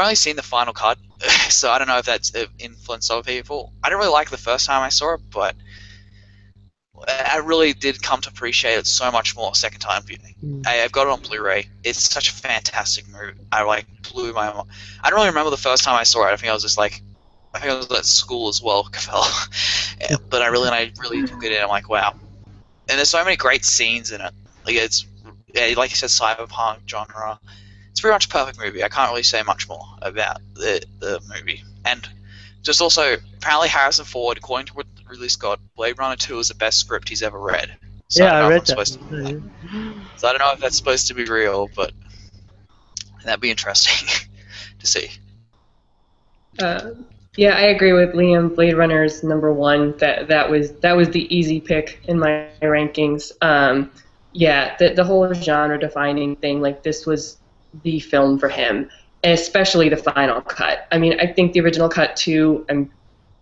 only seen the final cut, so I don't know if that's influenced other people. I didn't really like it the first time I saw it, but I really did come to appreciate it so much more second time viewing. I've got it on Blu-ray. It's such a fantastic movie. I blew my mind. I don't really remember the first time I saw it. I think I was at school as well, but I really took it in. I'm like, wow. And there's so many great scenes in it. Like like you said, cyberpunk genre. It's pretty much a perfect movie. I can't really say much more about the movie. And just also, apparently Harrison Ford, according to Ridley Scott, Blade Runner 2 is the best script he's ever read. So Yeah, I read that. So I don't know if that's supposed to be real, but that'd be interesting to see. Yeah, I agree with Liam. Blade Runner is #1. That was the easy pick in my rankings. Yeah, the whole genre-defining thing, like this was the film for him, especially the final cut. I mean, I think the original cut too. I'm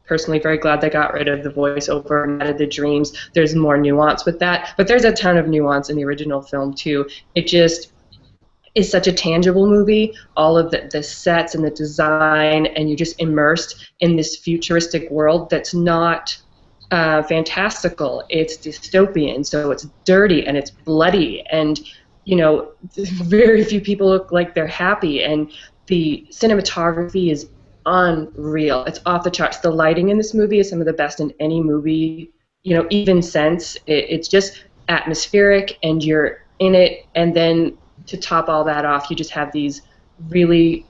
personally very glad they got rid of the voiceover and added the dreams. There's more nuance with that, but there's a ton of nuance in the original film too. It just is such a tangible movie, all of the sets and the design, and you're just immersed in this futuristic world that's not fantastical. It's dystopian, so it's dirty and it's bloody, and very few people look like they're happy, and the cinematography is unreal. It's off the charts. The lighting in this movie is some of the best in any movie, even since. It's just atmospheric, and you're in it, and then to top all that off, you just have these really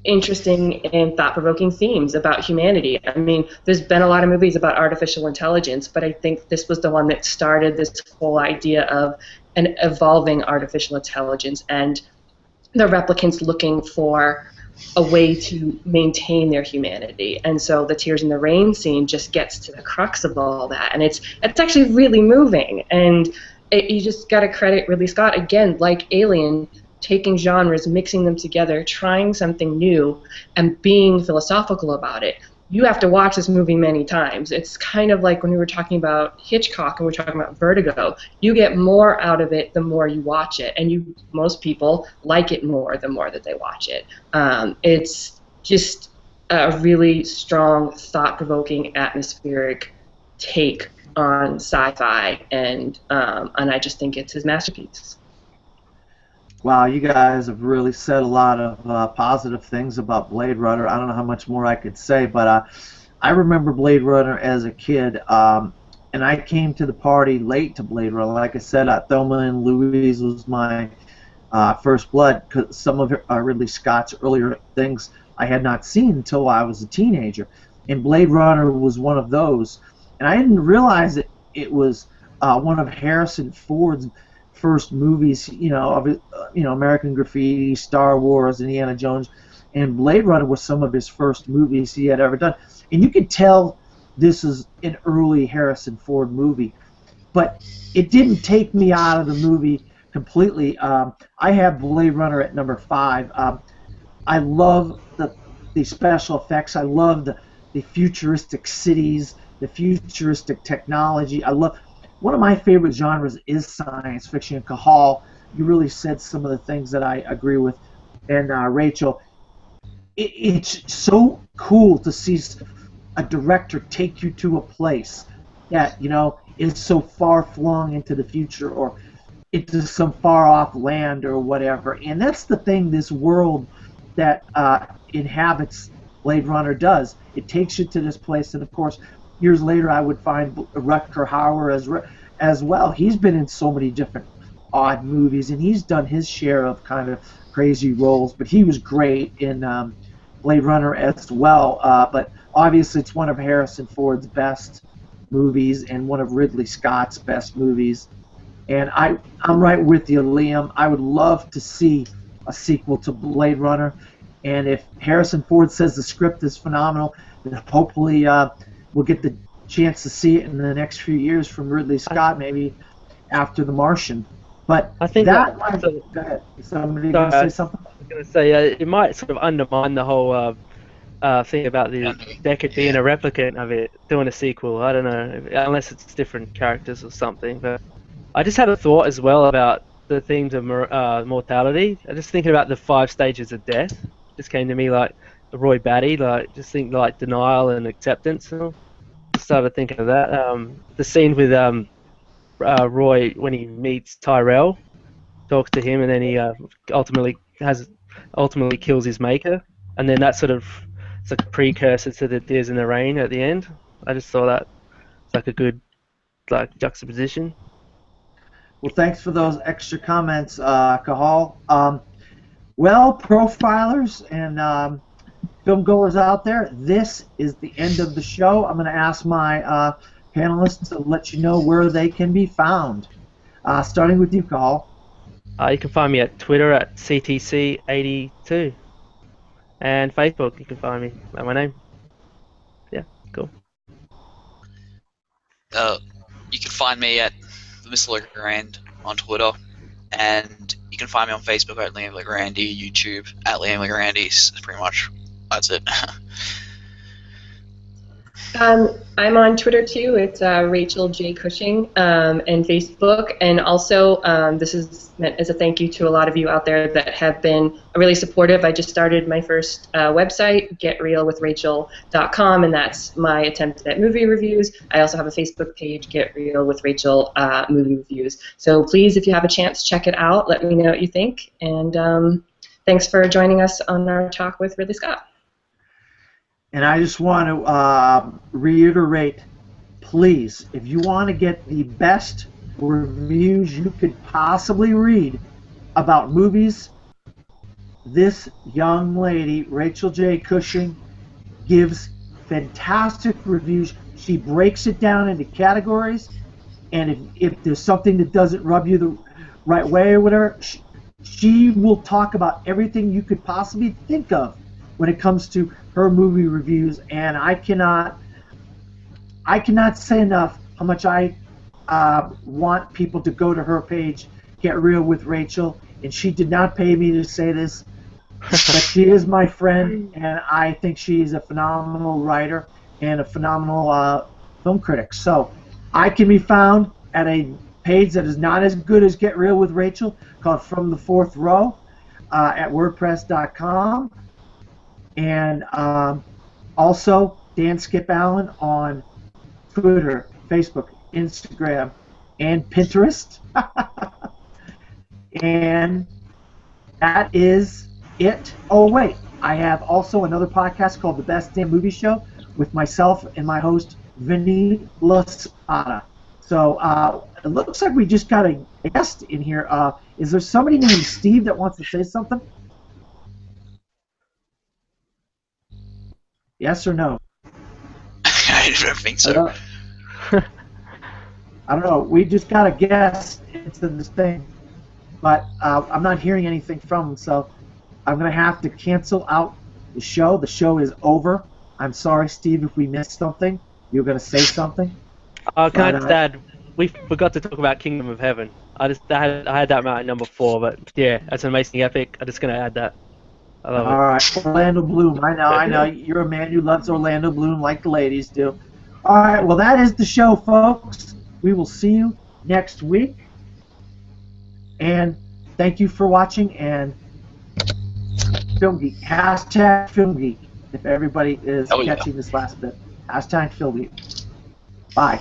interesting and thought-provoking themes about humanity. I mean, there's been a lot of movies about artificial intelligence, but I think this was the one that started this whole idea of an evolving artificial intelligence, and the replicants looking for a way to maintain their humanity. And so the Tears in the Rain scene just gets to the crux of all that. And it's actually really moving. And you just got to credit Ridley Scott, again, like Alien, taking genres, mixing them together, trying something new, and being philosophical about it. You have to watch this movie many times. It's kind of like when we were talking about Hitchcock and we were talking about Vertigo. You get more out of it the more you watch it, and most people like it more the more that they watch it. It's just a really strong, thought-provoking, atmospheric take on sci-fi, and I just think it's his masterpiece. Wow, you guys have really said a lot of positive things about Blade Runner. I don't know how much more I could say, but I remember Blade Runner as a kid, and I came to the party late to Blade Runner. Like I said, Thelma and Louise was my first blood, because some of Ridley Scott's earlier things I had not seen until I was a teenager. And Blade Runner was one of those. And I didn't realize it was one of Harrison Ford's first movies, American Graffiti, Star Wars, Indiana Jones, and Blade Runner was some of his first movies he had ever done. And you could tell this is an early Harrison Ford movie, but it didn't take me out of the movie completely. I have Blade Runner at number 5. I love the special effects. I love the futuristic cities, the futuristic technology. One of my favorite genres is science fiction. Cahal, you really said some of the things that I agree with. And Rachel, it's so cool to see a director take you to a place that, is so far flung into the future or into some far off land or whatever. And that's the thing this world that inhabits Blade Runner does. It takes you to this place, and of course, years later, I would find Rutger Hauer as well. He's been in so many different odd movies, and he's done his share of kind of crazy roles, but he was great in Blade Runner as well. But obviously, it's one of Harrison Ford's best movies and one of Ridley Scott's best movies. And I'm right with you, Liam. I would love to see a sequel to Blade Runner. And if Harrison Ford says the script is phenomenal, then hopefully we'll get the chance to see it in the next few years from Ridley Scott, maybe after The Martian. But I think go ahead. Is somebody going to say something? I was going to say it might sort of undermine the whole thing about the Deckard being a replicant of it, doing a sequel. I don't know, unless it's different characters or something. But I just had a thought as well about the themes of mortality. I just thinking about the 5 stages of death. Just came to me like Roy Batty, like just think like denial and acceptance. And all. Started thinking of that. The scene with Roy when he meets Tyrell, talks to him, and then he ultimately kills his maker, and then that sort of it's like a precursor to the Tears in the Rain at the end. I just thought that it's like a good juxtaposition. Well, thanks for those extra comments, Cahal. Well, profilers and film goers out there, this is the end of the show. I'm going to ask my panelists to let you know where they can be found. Starting with you, Cahal. You can find me at Twitter at CTC82. And Facebook, you can find me at my name. Yeah, cool. You can find me at Mr. Legrand on Twitter, and you can find me on Facebook at Liam Legrandy, YouTube at Liam Legrandy. Pretty much, that's it. I'm on Twitter too. It's Rachel J. Cushing, and Facebook. And also, this is meant as a thank you to a lot of you out there that have been really supportive. I just started my first website, GetRealWithRachel.com, and that's my attempt at movie reviews. I also have a Facebook page, Get Real with Rachel Movie Reviews. So please, if you have a chance, check it out. Let me know what you think. And thanks for joining us on our talk with Ridley Scott. And I just want to reiterate, please, if you want to get the best reviews you could possibly read about movies, this young lady, Rachel J. Cushing, gives fantastic reviews. She breaks it down into categories, and if there's something that doesn't rub you the right way or whatever, She will talk about everything you could possibly think of when it comes to her movie reviews, and I cannot say enough how much I want people to go to her page, Get Real with Rachel, and she did not pay me to say this, but she is my friend, and I think she's a phenomenal writer and a phenomenal film critic. So I can be found at a page that is not as good as Get Real with Rachel, called From the Fourth Row, at WordPress.com, and also Dan Skip Allen on Twitter, Facebook, Instagram, and Pinterest. And that is it. Oh, wait. I have also another podcast called The Best Damn Movie Show with myself and my host, Vinny Laspada. So it looks like we just got a guest in here. Is there somebody named Steve that wants to say something? Yes or no? I don't think so. I don't know. We just got a guest into this thing, but I'm not hearing anything from him, so I'm going to have to cancel out the show. The show is over. I'm sorry, Steve, if we missed something. You're going to say something? Can I just add, we forgot to talk about Kingdom of Heaven. I had that at number 4, but yeah, that's an amazing epic. I'm just going to add that. I love it. All right, Orlando Bloom. I know. You're a man who loves Orlando Bloom like the ladies do. All right, well, that is the show, folks. We will see you next week. And thank you for watching. And Film Geek. Hashtag Film Geek. If everybody is catching this last bit. Hashtag Film Geek. Bye.